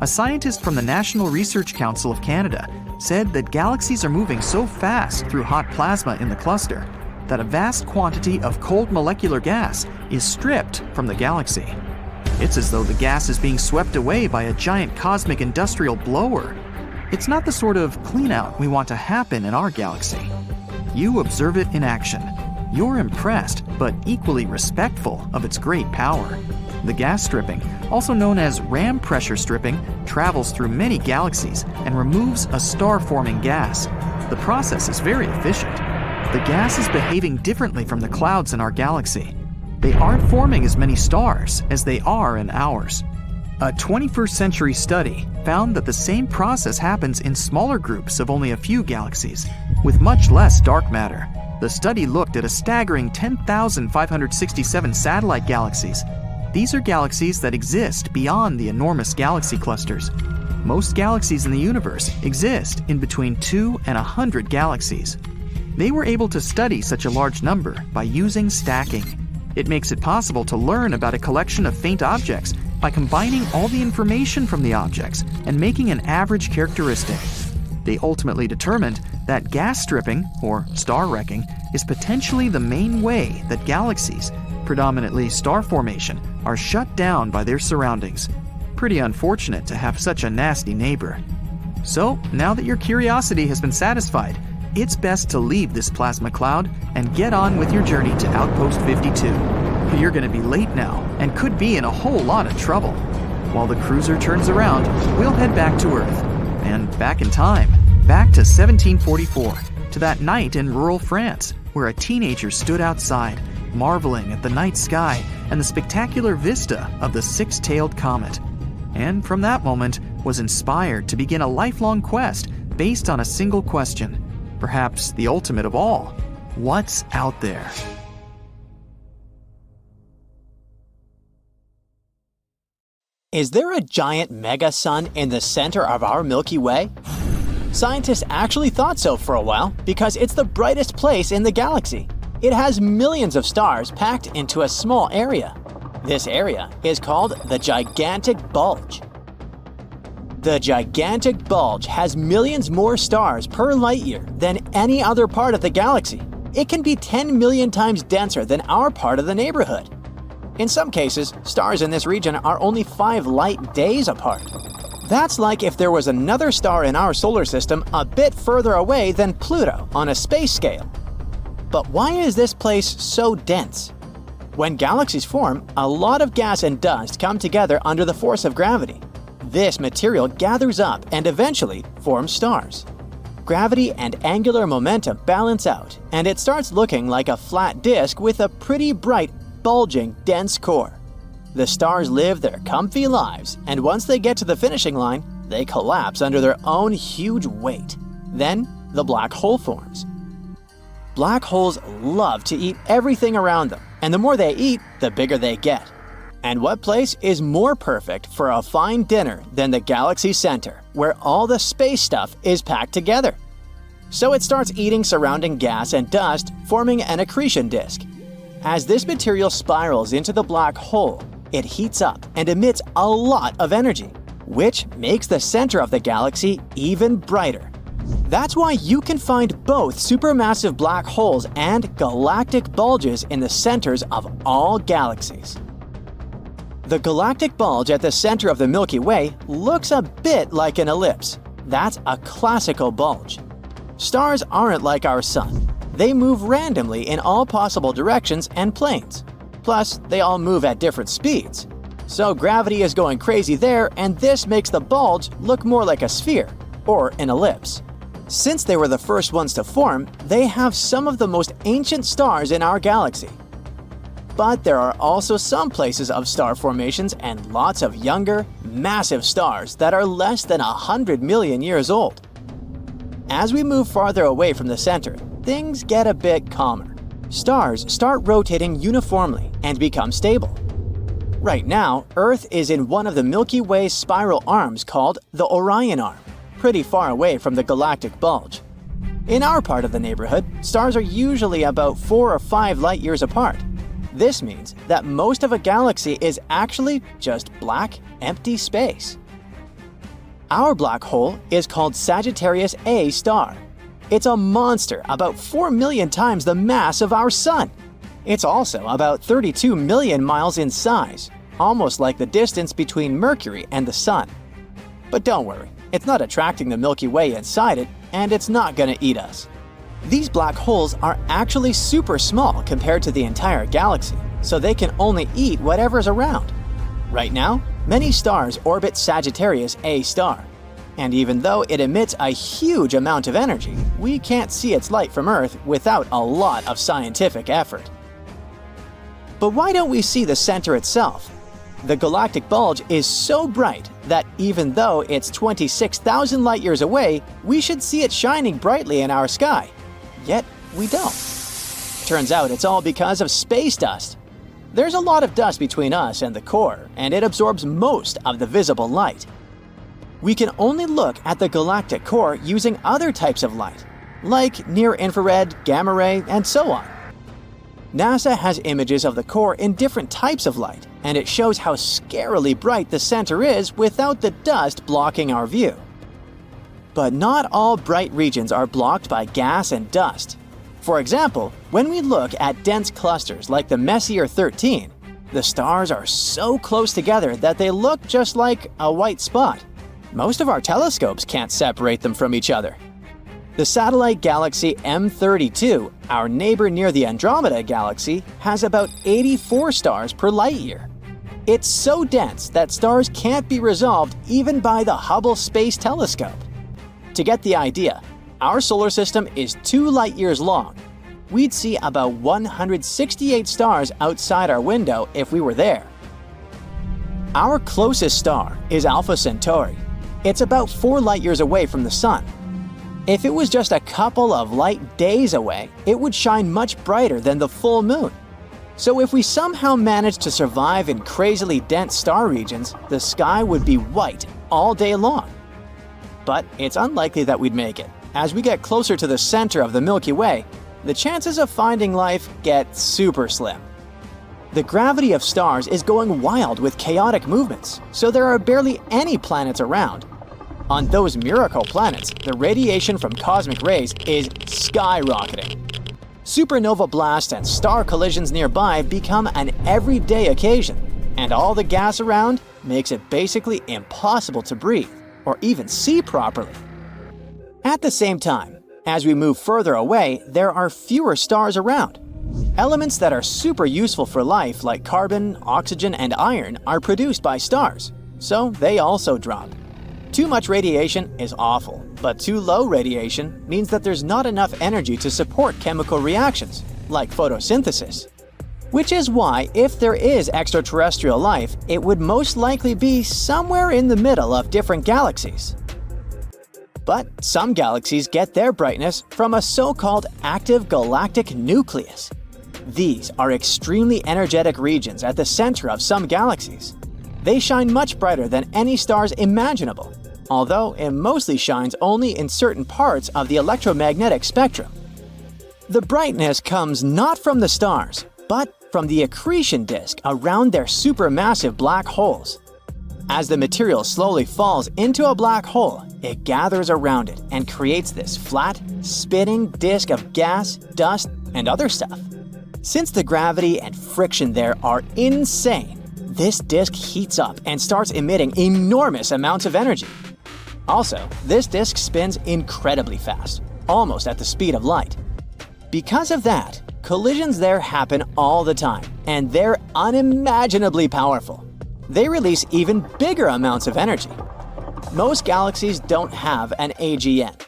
A scientist from the National Research Council of Canada said that galaxies are moving so fast through hot plasma in the cluster that a vast quantity of cold molecular gas is stripped from the galaxy. It's as though the gas is being swept away by a giant cosmic industrial blower. It's not the sort of clean-out we want to happen in our galaxy. You observe it in action. You're impressed, but equally respectful of its great power. The gas stripping, also known as ram pressure stripping, travels through many galaxies and removes a star-forming gas. The process is very efficient. The gas is behaving differently from the clouds in our galaxy. They aren't forming as many stars as they are in ours. A 21st century study found that the same process happens in smaller groups of only a few galaxies, with much less dark matter. The study looked at a staggering 10,567 satellite galaxies. These are galaxies that exist beyond the enormous galaxy clusters. Most galaxies in the universe exist in between 2 and 100 galaxies. They were able to study such a large number by using stacking. It makes it possible to learn about a collection of faint objects by combining all the information from the objects and making an average characteristic. They ultimately determined that gas stripping, or star wrecking, is potentially the main way that galaxies, predominantly star formation, are shut down by their surroundings. Pretty unfortunate to have such a nasty neighbor. So, now that your curiosity has been satisfied, it's best to leave this plasma cloud and get on with your journey to Outpost 52. You're going to be late now and could be in a whole lot of trouble. While the cruiser turns around, we'll head back to Earth. And back in time, back to 1744, to that night in rural France, where a teenager stood outside, marveling at the night sky and the spectacular vista of the six-tailed comet. And from that moment, was inspired to begin a lifelong quest based on a single question. Perhaps the ultimate of all. What's out there? Is there a giant mega sun in the center of our Milky Way? Scientists actually thought so for a while because it's the brightest place in the galaxy. It has millions of stars packed into a small area. This area is called the Gigantic Bulge. The Gigantic Bulge has millions more stars per light year than any other part of the galaxy. It can be 10 million times denser than our part of the neighborhood. In some cases, stars in this region are only 5 light days apart. That's like if there was another star in our solar system a bit further away than Pluto on a space scale. But why is this place so dense? When galaxies form, a lot of gas and dust come together under the force of gravity. This material gathers up and eventually forms stars. Gravity and angular momentum balance out, and it starts looking like a flat disk with a pretty bright, bulging, dense core. The stars live their comfy lives, and once they get to the finishing line, they collapse under their own huge weight. Then, the black hole forms. Black holes love to eat everything around them, and the more they eat, the bigger they get. And what place is more perfect for a fine dinner than the galaxy's center, where all the space stuff is packed together? So it starts eating surrounding gas and dust, forming an accretion disk. As this material spirals into the black hole, it heats up and emits a lot of energy, which makes the center of the galaxy even brighter. That's why you can find both supermassive black holes and galactic bulges in the centers of all galaxies. The galactic bulge at the center of the Milky Way looks a bit like an ellipse. That's a classical bulge. Stars aren't like our sun. They move randomly in all possible directions and planes. Plus, they all move at different speeds. So gravity is going crazy there, and this makes the bulge look more like a sphere, or an ellipse. Since they were the first ones to form, they have some of the most ancient stars in our galaxy. But there are also some places of star formations and lots of younger, massive stars that are less than 100 million years old. As we move farther away from the center, things get a bit calmer. Stars start rotating uniformly and become stable. Right now, Earth is in one of the Milky Way's spiral arms called the Orion Arm, pretty far away from the galactic bulge. In our part of the neighborhood, stars are usually about 4 or 5 light years apart. This means that most of a galaxy is actually just black, empty space. Our black hole is called Sagittarius A star. It's a monster about 4 million times the mass of our Sun. It's also about 32 million miles in size, almost like the distance between Mercury and the Sun. But don't worry, it's not attracting the Milky Way inside it, and it's not going to eat us. These black holes are actually super small compared to the entire galaxy, so they can only eat whatever's around. Right now, many stars orbit Sagittarius A star, and even though it emits a huge amount of energy, we can't see its light from Earth without a lot of scientific effort. But why don't we see the center itself? The galactic bulge is so bright that even though it's 26,000 light years away, we should see it shining brightly in our sky. Yet, we don't. Turns out it's all because of space dust. There's a lot of dust between us and the core, and it absorbs most of the visible light. We can only look at the galactic core using other types of light, like near-infrared, gamma ray, and so on. NASA has images of the core in different types of light, and it shows how scarily bright the center is without the dust blocking our view. But not all bright regions are blocked by gas and dust. For example, when we look at dense clusters like the Messier 13, the stars are so close together that they look just like a white spot. Most of our telescopes can't separate them from each other. The satellite galaxy M32, our neighbor near the Andromeda galaxy, has about 84 stars per light year. It's so dense that stars can't be resolved even by the Hubble Space Telescope. To get the idea, our solar system is 2 light years long. We'd see about 168 stars outside our window if we were there. Our closest star is Alpha Centauri. It's about 4 light years away from the Sun. If it was just a couple of light days away, it would shine much brighter than the full moon. So if we somehow managed to survive in crazily dense star regions, the sky would be white all day long. but it's unlikely that we'd make it. As we get closer to the center of the Milky Way, the chances of finding life get super slim. The gravity of stars is going wild with chaotic movements, so there are barely any planets around. On those miracle planets, the radiation from cosmic rays is skyrocketing. Supernova blasts and star collisions nearby become an everyday occasion, and all the gas around makes it basically impossible to breathe or even see properly. At the same time, as we move further away, there are fewer stars around. Elements that are super useful for life, like carbon, oxygen, and iron, are produced by stars, so they also drop. Too much radiation is awful, but too low radiation means that there's not enough energy to support chemical reactions, like photosynthesis. Which is why, if there is extraterrestrial life, it would most likely be somewhere in the middle of different galaxies. But some galaxies get their brightness from a so-called active galactic nucleus. These are extremely energetic regions at the center of some galaxies. They shine much brighter than any stars imaginable, although it mostly shines only in certain parts of the electromagnetic spectrum. The brightness comes not from the stars, but from the accretion disk around their supermassive black holes. As the material slowly falls into a black hole, it gathers around it and creates this flat, spinning disk of gas, dust, and other stuff. Since the gravity and friction there are insane, this disk heats up and starts emitting enormous amounts of energy. Also, this disk spins incredibly fast, almost at the speed of light. Because of that, collisions there happen all the time, and they're unimaginably powerful. They release even bigger amounts of energy. Most galaxies don't have an AGN.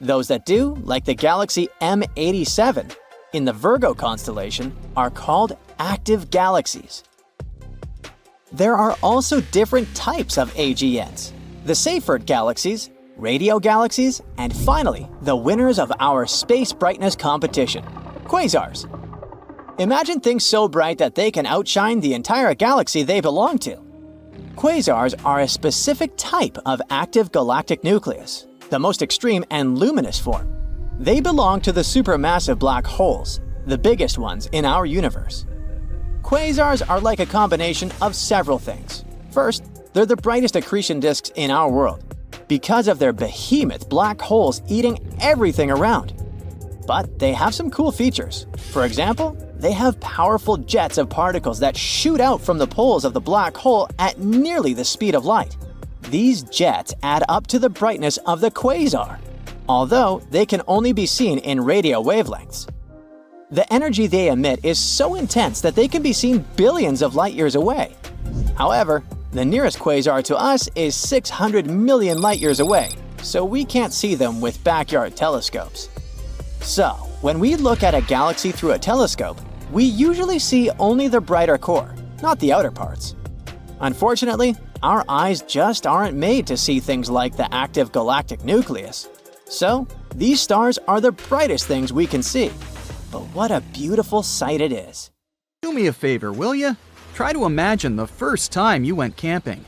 Those that do, like the galaxy M87 in the Virgo constellation, are called active galaxies. There are also different types of AGNs: the Seyfert galaxies, radio galaxies, and finally, the winners of our space brightness competition, quasars. Imagine things so bright that they can outshine the entire galaxy they belong to. Quasars are a specific type of active galactic nucleus, the most extreme and luminous form. They belong to the supermassive black holes, the biggest ones in our universe. Quasars are like a combination of several things. First, they're the brightest accretion disks in our world, because of their behemoth black holes eating everything around. But they have some cool features. For example, they have powerful jets of particles that shoot out from the poles of the black hole at nearly the speed of light. These jets add up to the brightness of the quasar, although they can only be seen in radio wavelengths. The energy they emit is so intense that they can be seen billions of light years away. However, the nearest quasar to us is 600 million light years away, so we can't see them with backyard telescopes. So, when we look at a galaxy through a telescope, we usually see only the brighter core, not the outer parts. Unfortunately, our eyes just aren't made to see things like the active galactic nucleus. So, these stars are the brightest things we can see. But what a beautiful sight it is. Do me a favor, will ya? Try to imagine the first time you went camping.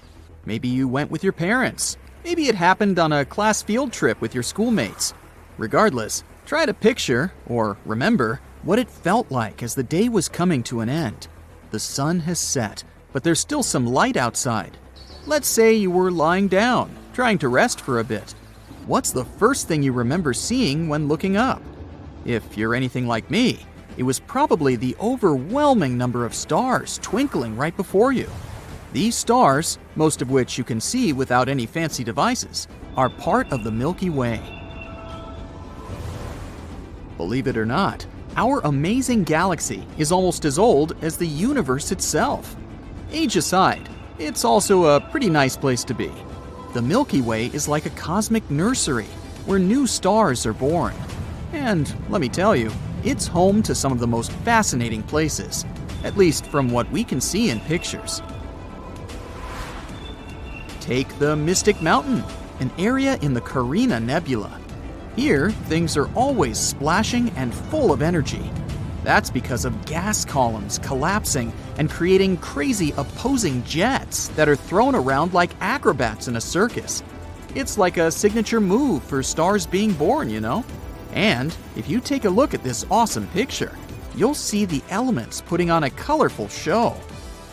Maybe you went with your parents. Maybe it happened on a class field trip with your schoolmates. Regardless, try to picture, or remember, what it felt like as the day was coming to an end. The sun has set, but there's still some light outside. Let's say you were lying down, trying to rest for a bit. What's the first thing you remember seeing when looking up? If you're anything like me, it was probably the overwhelming number of stars twinkling right before you. These stars, most of which you can see without any fancy devices, are part of the Milky Way. Believe it or not, our amazing galaxy is almost as old as the universe itself. Age aside, it's also a pretty nice place to be. The Milky Way is like a cosmic nursery where new stars are born. And let me tell you, it's home to some of the most fascinating places, at least from what we can see in pictures. Take the Mystic Mountain, an area in the Carina Nebula. Here, things are always splashing and full of energy. That's because of gas columns collapsing and creating crazy opposing jets that are thrown around like acrobats in a circus. It's like a signature move for stars being born, you know? And if you take a look at this awesome picture, you'll see the elements putting on a colorful show.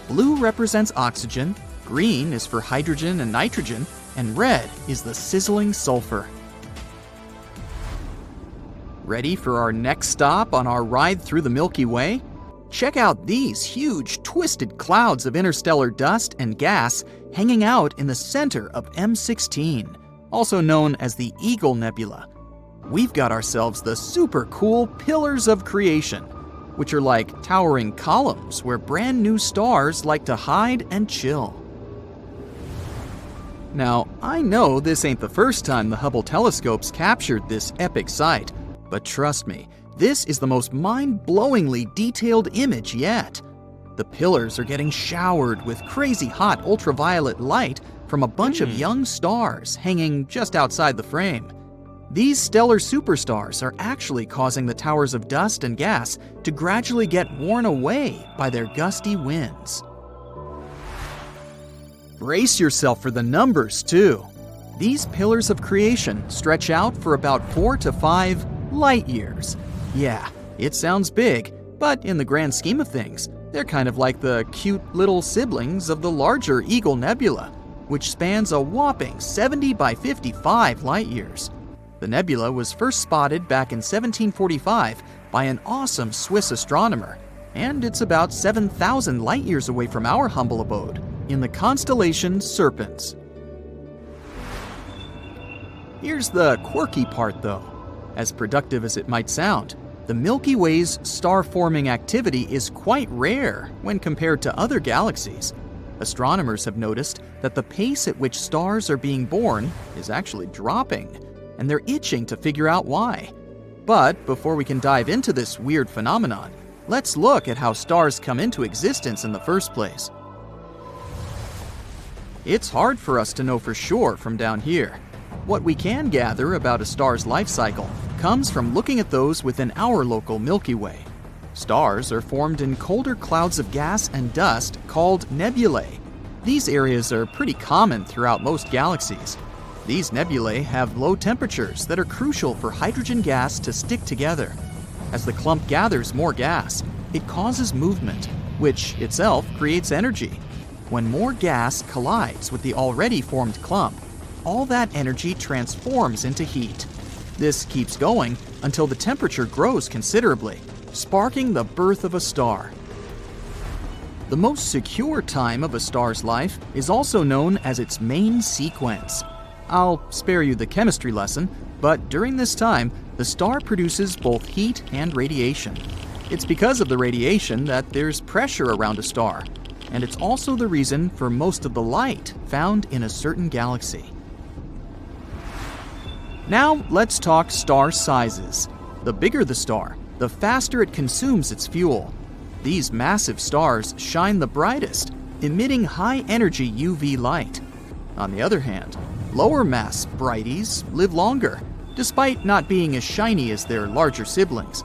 Blue represents oxygen, green is for hydrogen and nitrogen, and red is the sizzling sulfur. Ready for our next stop on our ride through the Milky Way? Check out these huge, twisted clouds of interstellar dust and gas hanging out in the center of M16, also known as the Eagle Nebula. We've got ourselves the super cool Pillars of Creation, which are like towering columns where brand new stars like to hide and chill. Now, I know this ain't the first time the Hubble telescopes captured this epic sight, but trust me, this is the most mind-blowingly detailed image yet. The pillars are getting showered with crazy hot ultraviolet light from a bunch of young stars hanging just outside the frame. These stellar superstars are actually causing the towers of dust and gas to gradually get worn away by their gusty winds. Brace yourself for the numbers, too. These pillars of creation stretch out for about 4 to 5 light years. Yeah, it sounds big, but in the grand scheme of things, they're kind of like the cute little siblings of the larger Eagle Nebula, which spans a whopping 70 by 55 light years. The nebula was first spotted back in 1745 by an awesome Swiss astronomer, and it's about 7,000 light years away from our humble abode, in the constellation Serpens. Here's the quirky part though. As productive as it might sound, the Milky Way's star-forming activity is quite rare when compared to other galaxies. Astronomers have noticed that the pace at which stars are being born is actually dropping, and they're itching to figure out why. But before we can dive into this weird phenomenon, let's look at how stars come into existence in the first place. It's hard for us to know for sure from down here. What we can gather about a star's life cycle comes from looking at those within our local Milky Way. Stars are formed in colder clouds of gas and dust called nebulae. These areas are pretty common throughout most galaxies. These nebulae have low temperatures that are crucial for hydrogen gas to stick together. As the clump gathers more gas, it causes movement, which itself creates energy. When more gas collides with the already formed clump, all that energy transforms into heat. This keeps going until the temperature grows considerably, sparking the birth of a star. The most secure time of a star's life is also known as its main sequence. I'll spare you the chemistry lesson, but during this time, the star produces both heat and radiation. It's because of the radiation that there's pressure around a star, and it's also the reason for most of the light found in a certain galaxy. Now let's talk star sizes. The bigger the star, the faster it consumes its fuel. These massive stars shine the brightest, emitting high-energy UV light. On the other hand, lower-mass brighties live longer, despite not being as shiny as their larger siblings.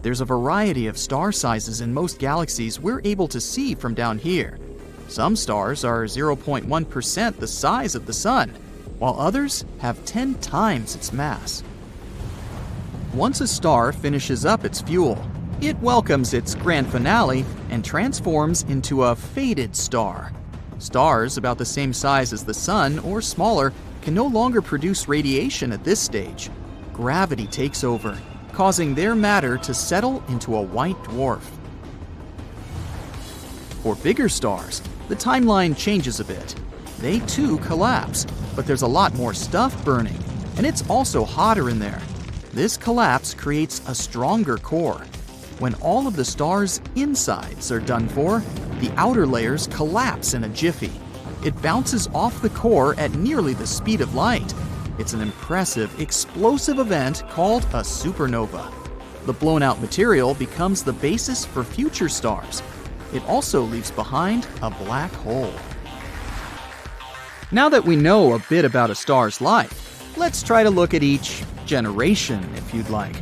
There's a variety of star sizes in most galaxies we're able to see from down here. Some stars are 0.1% the size of the Sun, while others have 10 times its mass. Once a star finishes up its fuel, it welcomes its grand finale and transforms into a faded star. Stars about the same size as the Sun or smaller can no longer produce radiation at this stage. Gravity takes over, causing their matter to settle into a white dwarf. For bigger stars, the timeline changes a bit. They too collapse, but there's a lot more stuff burning, and it's also hotter in there. This collapse creates a stronger core. When all of the star's insides are done for, the outer layers collapse in a jiffy. It bounces off the core at nearly the speed of light. It's an impressive, explosive event called a supernova. The blown-out material becomes the basis for future stars. It also leaves behind a black hole. Now that we know a bit about a star's life, let's try to look at each generation, if you'd like.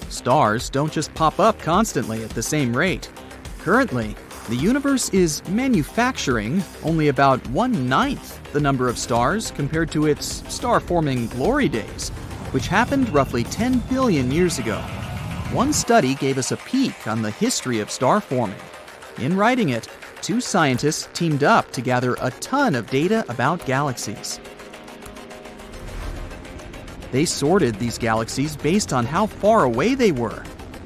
Stars don't just pop up constantly at the same rate. Currently, the universe is manufacturing only about 1/9 the number of stars compared to its star-forming glory days, which happened roughly 10 billion years ago. One study gave us a peek on the history of star forming. In writing it, 2 scientists teamed up to gather a ton of data about galaxies. They sorted these galaxies based on how far away they were.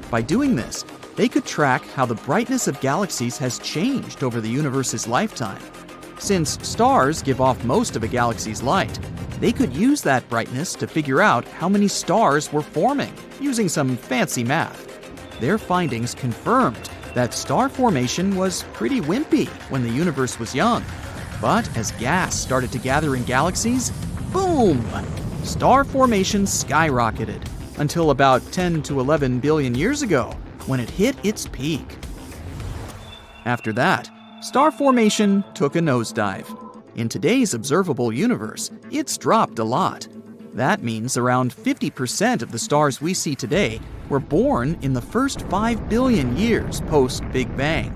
By doing this, they could track how the brightness of galaxies has changed over the universe's lifetime. Since stars give off most of a galaxy's light, they could use that brightness to figure out how many stars were forming, using some fancy math. Their findings confirmed that star formation was pretty wimpy when the universe was young. But as gas started to gather in galaxies, boom! Star formation skyrocketed until about 10 to 11 billion years ago, when it hit its peak. After that, star formation took a nosedive. In today's observable universe, it's dropped a lot. That means around 50% of the stars we see today were born in the first 5 billion years post-Big Bang.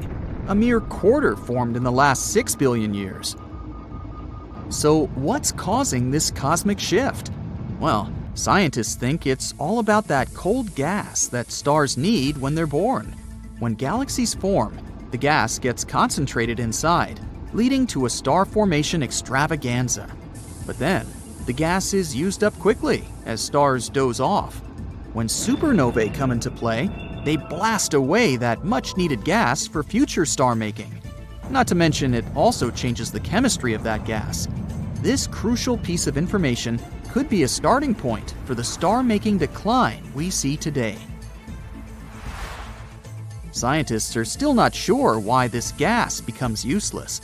A mere quarter formed in the last 6 billion years. So what's causing this cosmic shift? Well, scientists think it's all about that cold gas that stars need when they're born. When galaxies form, the gas gets concentrated inside, leading to a star formation extravaganza. But then, the gas is used up quickly as stars doze off. When supernovae come into play, they blast away that much-needed gas for future star making. Not to mention, it also changes the chemistry of that gas. This crucial piece of information could be a starting point for the star-making decline we see today. Scientists are still not sure why this gas becomes useless.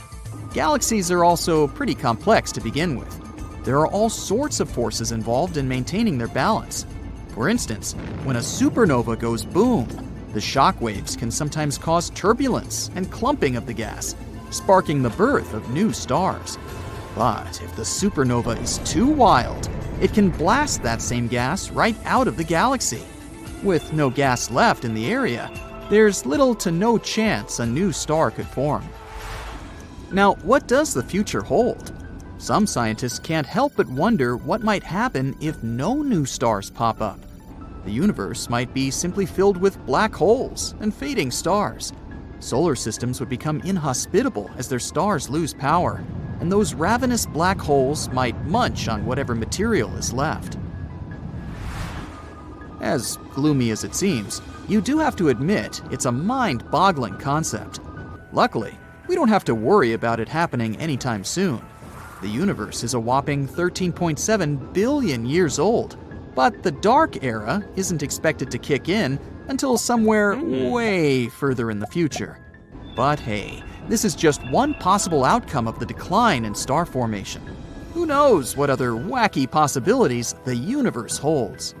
Galaxies are also pretty complex to begin with. There are all sorts of forces involved in maintaining their balance. For instance, when a supernova goes boom, the shock waves can sometimes cause turbulence and clumping of the gas, sparking the birth of new stars. But if the supernova is too wild, it can blast that same gas right out of the galaxy. With no gas left in the area, there's little to no chance a new star could form. Now, what does the future hold? Some scientists can't help but wonder what might happen if no new stars pop up. The universe might be simply filled with black holes and fading stars. Solar systems would become inhospitable as their stars lose power, and those ravenous black holes might munch on whatever material is left. As gloomy as it seems, you do have to admit it's a mind-boggling concept. Luckily, we don't have to worry about it happening anytime soon. The universe is a whopping 13.7 billion years old, but the dark era isn't expected to kick in until somewhere way further in the future. But hey, this is just one possible outcome of the decline in star formation. Who knows what other wacky possibilities the universe holds?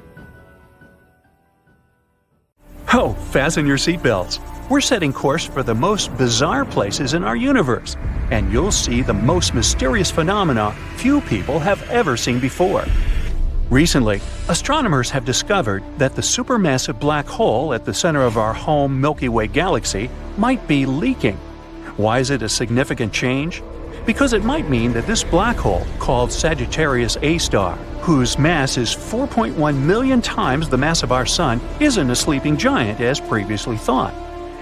Oh, fasten your seatbelts. We're setting course for the most bizarre places in our universe, and you'll see the most mysterious phenomena few people have ever seen before. Recently, astronomers have discovered that the supermassive black hole at the center of our home Milky Way galaxy might be leaking. Why is it a significant change? Because it might mean that this black hole, called Sagittarius A star, whose mass is 4.1 million times the mass of our Sun, isn't a sleeping giant as previously thought.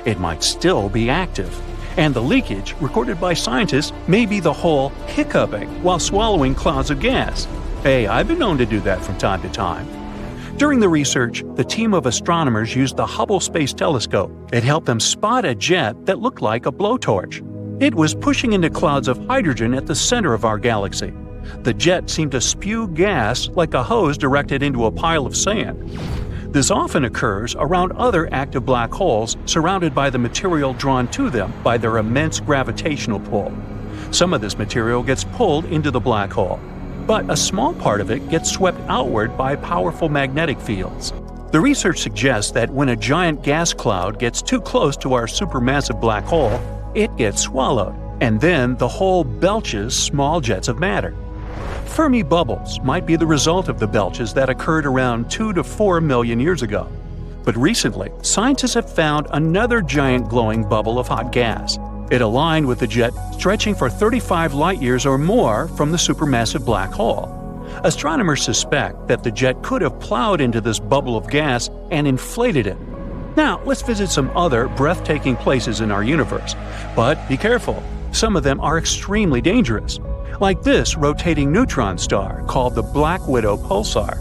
It might still be active. And the leakage, recorded by scientists, may be the hole hiccuping while swallowing clouds of gas. Hey, I've been known to do that from time to time. During the research, the team of astronomers used the Hubble Space Telescope. It helped them spot a jet that looked like a blowtorch. It was pushing into clouds of hydrogen at the center of our galaxy. The jet seemed to spew gas like a hose directed into a pile of sand. This often occurs around other active black holes surrounded by the material drawn to them by their immense gravitational pull. Some of this material gets pulled into the black hole, but a small part of it gets swept outward by powerful magnetic fields. The research suggests that when a giant gas cloud gets too close to our supermassive black hole, it gets swallowed, and then the hole belches small jets of matter. Fermi bubbles might be the result of the belches that occurred around 2 to 4 million years ago. But recently, scientists have found another giant glowing bubble of hot gas. It aligned with the jet stretching for 35 light-years or more from the supermassive black hole. Astronomers suspect that the jet could have plowed into this bubble of gas and inflated it. Now, let's visit some other breathtaking places in our universe. But be careful, some of them are extremely dangerous. Like this rotating neutron star called the Black Widow pulsar.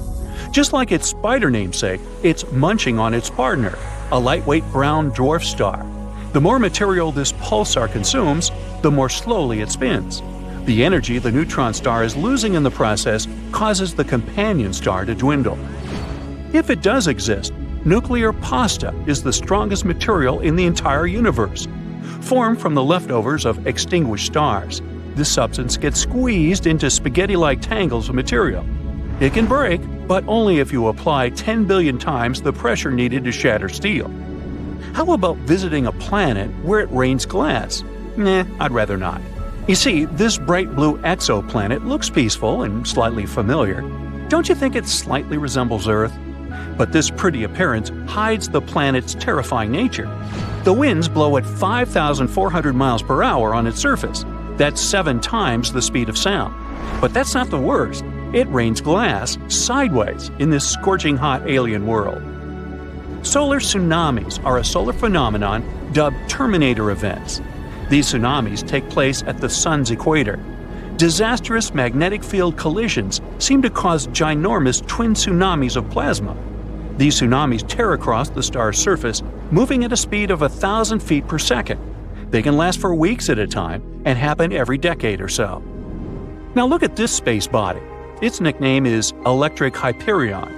Just like its spider namesake, it's munching on its partner, a lightweight brown dwarf star. The more material this pulsar consumes, the more slowly it spins. The energy the neutron star is losing in the process causes the companion star to dwindle. If it does exist, nuclear pasta is the strongest material in the entire universe. Formed from the leftovers of extinguished stars, this substance gets squeezed into spaghetti-like tangles of material. It can break, but only if you apply 10 billion times the pressure needed to shatter steel. How about visiting a planet where it rains glass? Nah, I'd rather not. You see, this bright blue exoplanet looks peaceful and slightly familiar. Don't you think it slightly resembles Earth? But this pretty appearance hides the planet's terrifying nature. The winds blow at 5,400 miles per hour on its surface. That's 7 times the speed of sound. But that's not the worst. It rains glass sideways in this scorching hot alien world. Solar tsunamis are a solar phenomenon dubbed Terminator events. These tsunamis take place at the sun's equator. Disastrous magnetic field collisions seem to cause ginormous twin tsunamis of plasma. These tsunamis tear across the star's surface, moving at a speed of 1,000 feet per second. They can last for weeks at a time and happen every decade or so. Now look at this space body. Its nickname is Electric Hyperion.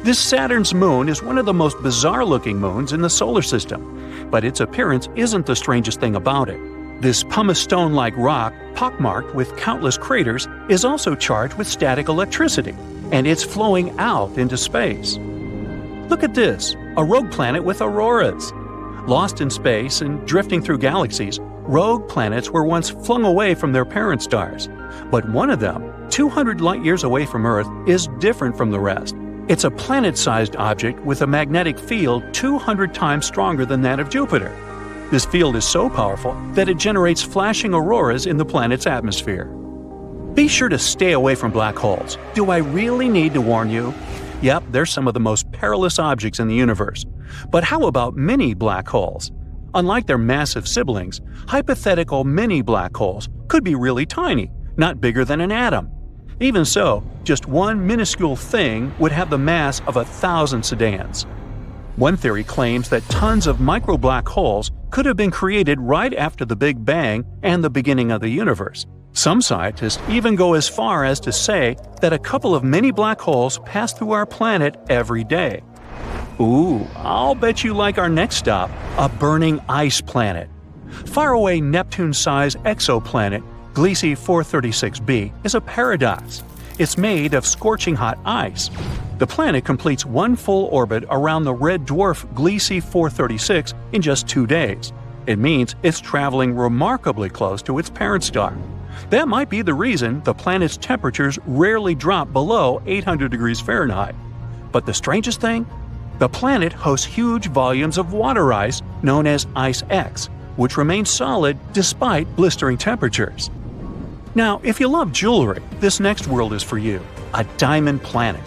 This Saturn's moon is one of the most bizarre-looking moons in the solar system, but its appearance isn't the strangest thing about it. This pumice stone-like rock, pockmarked with countless craters, is also charged with static electricity, and it's flowing out into space. Look at this, a rogue planet with auroras. Lost in space and drifting through galaxies, rogue planets were once flung away from their parent stars. But one of them, 200 light-years away from Earth, is different from the rest. It's a planet-sized object with a magnetic field 200 times stronger than that of Jupiter. This field is so powerful that it generates flashing auroras in the planet's atmosphere. Be sure to stay away from black holes. Do I really need to warn you? Yep, they're some of the most perilous objects in the universe. But how about mini black holes? Unlike their massive siblings, hypothetical mini black holes could be really tiny, not bigger than an atom. Even so, just one minuscule thing would have the mass of 1,000 sedans. One theory claims that tons of micro black holes could have been created right after the Big Bang and the beginning of the universe. Some scientists even go as far as to say that a couple of mini black holes pass through our planet every day. Ooh, I'll bet you like our next stop, a burning ice planet. Faraway Neptune-sized exoplanet Gliese 436b is a paradox. It's made of scorching hot ice. The planet completes one full orbit around the red dwarf Gliese 436 in just 2 days. It means it's traveling remarkably close to its parent star. That might be the reason the planet's temperatures rarely drop below 800 degrees Fahrenheit. But the strangest thing? The planet hosts huge volumes of water ice known as Ice X, which remains solid despite blistering temperatures. Now, if you love jewelry, this next world is for you, a diamond planet.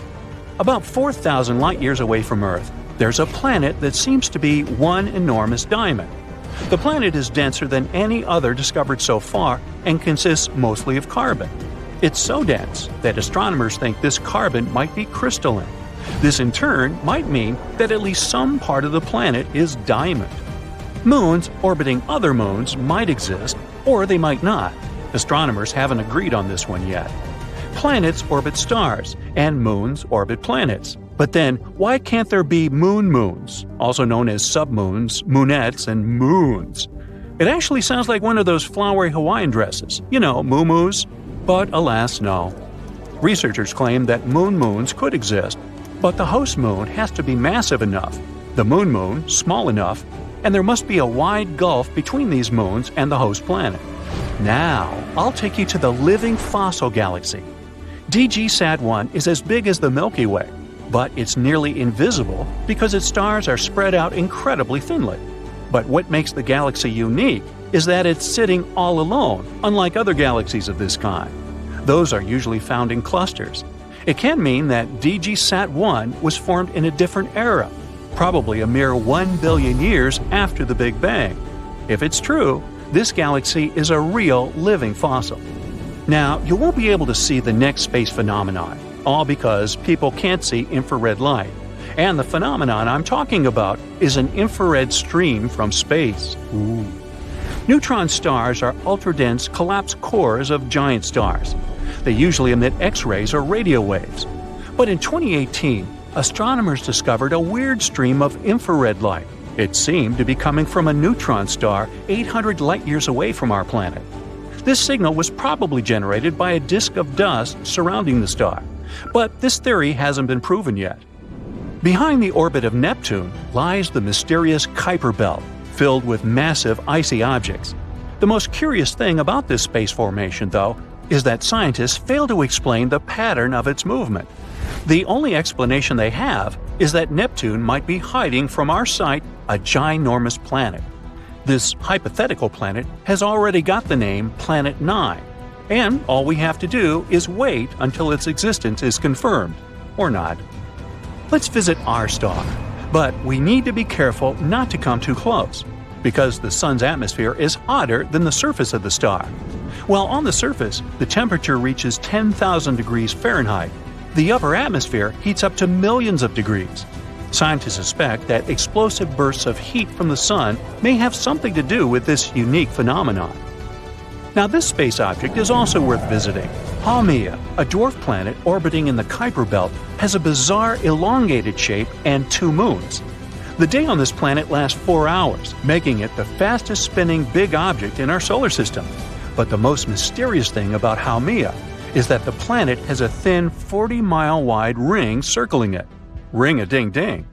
About 4,000 light-years away from Earth, there's a planet that seems to be one enormous diamond. The planet is denser than any other discovered so far and consists mostly of carbon. It's so dense that astronomers think this carbon might be crystalline. This in turn might mean that at least some part of the planet is diamond. Moons orbiting other moons might exist, or they might not. Astronomers haven't agreed on this one yet. Planets orbit stars, and moons orbit planets. But then, why can't there be moons, also known as submoons, moonettes, and moons? It actually sounds like one of those flowery Hawaiian dresses, moo-moos. But alas, no. Researchers claim that moons could exist, but the host moon has to be massive enough, the moon small enough, and there must be a wide gulf between these moons and the host planet. Now, I'll take you to the living fossil galaxy. DG-SAT-1 is as big as the Milky Way, but it's nearly invisible because its stars are spread out incredibly thinly. But what makes the galaxy unique is that it's sitting all alone, unlike other galaxies of this kind. Those are usually found in clusters. It can mean that DG-SAT-1 was formed in a different era, probably a mere 1 billion years after the Big Bang. If it's true, this galaxy is a real living fossil. Now, you won't be able to see the next space phenomenon, all because people can't see infrared light. And the phenomenon I'm talking about is an infrared stream from space. Ooh. Neutron stars are ultra-dense collapsed cores of giant stars. They usually emit X-rays or radio waves. But in 2018, astronomers discovered a weird stream of infrared light. It seemed to be coming from a neutron star 800 light-years away from our planet. This signal was probably generated by a disk of dust surrounding the star, but this theory hasn't been proven yet. Behind the orbit of Neptune lies the mysterious Kuiper Belt, filled with massive icy objects. The most curious thing about this space formation, though, is that scientists fail to explain the pattern of its movement. The only explanation they have is that Neptune might be hiding from our sight a ginormous planet. This hypothetical planet has already got the name Planet 9, and all we have to do is wait until its existence is confirmed, or not. Let's visit our star, but we need to be careful not to come too close, because the Sun's atmosphere is hotter than the surface of the star. While on the surface, the temperature reaches 10,000 degrees Fahrenheit, the upper atmosphere heats up to millions of degrees. Scientists suspect that explosive bursts of heat from the Sun may have something to do with this unique phenomenon. Now, this space object is also worth visiting. Haumea, a dwarf planet orbiting in the Kuiper Belt, has a bizarre elongated shape and 2 moons. The day on this planet lasts 4 hours, making it the fastest spinning big object in our solar system. But the most mysterious thing about Haumea is that the planet has a thin 40-mile wide ring circling it. Ring-a-ding-ding.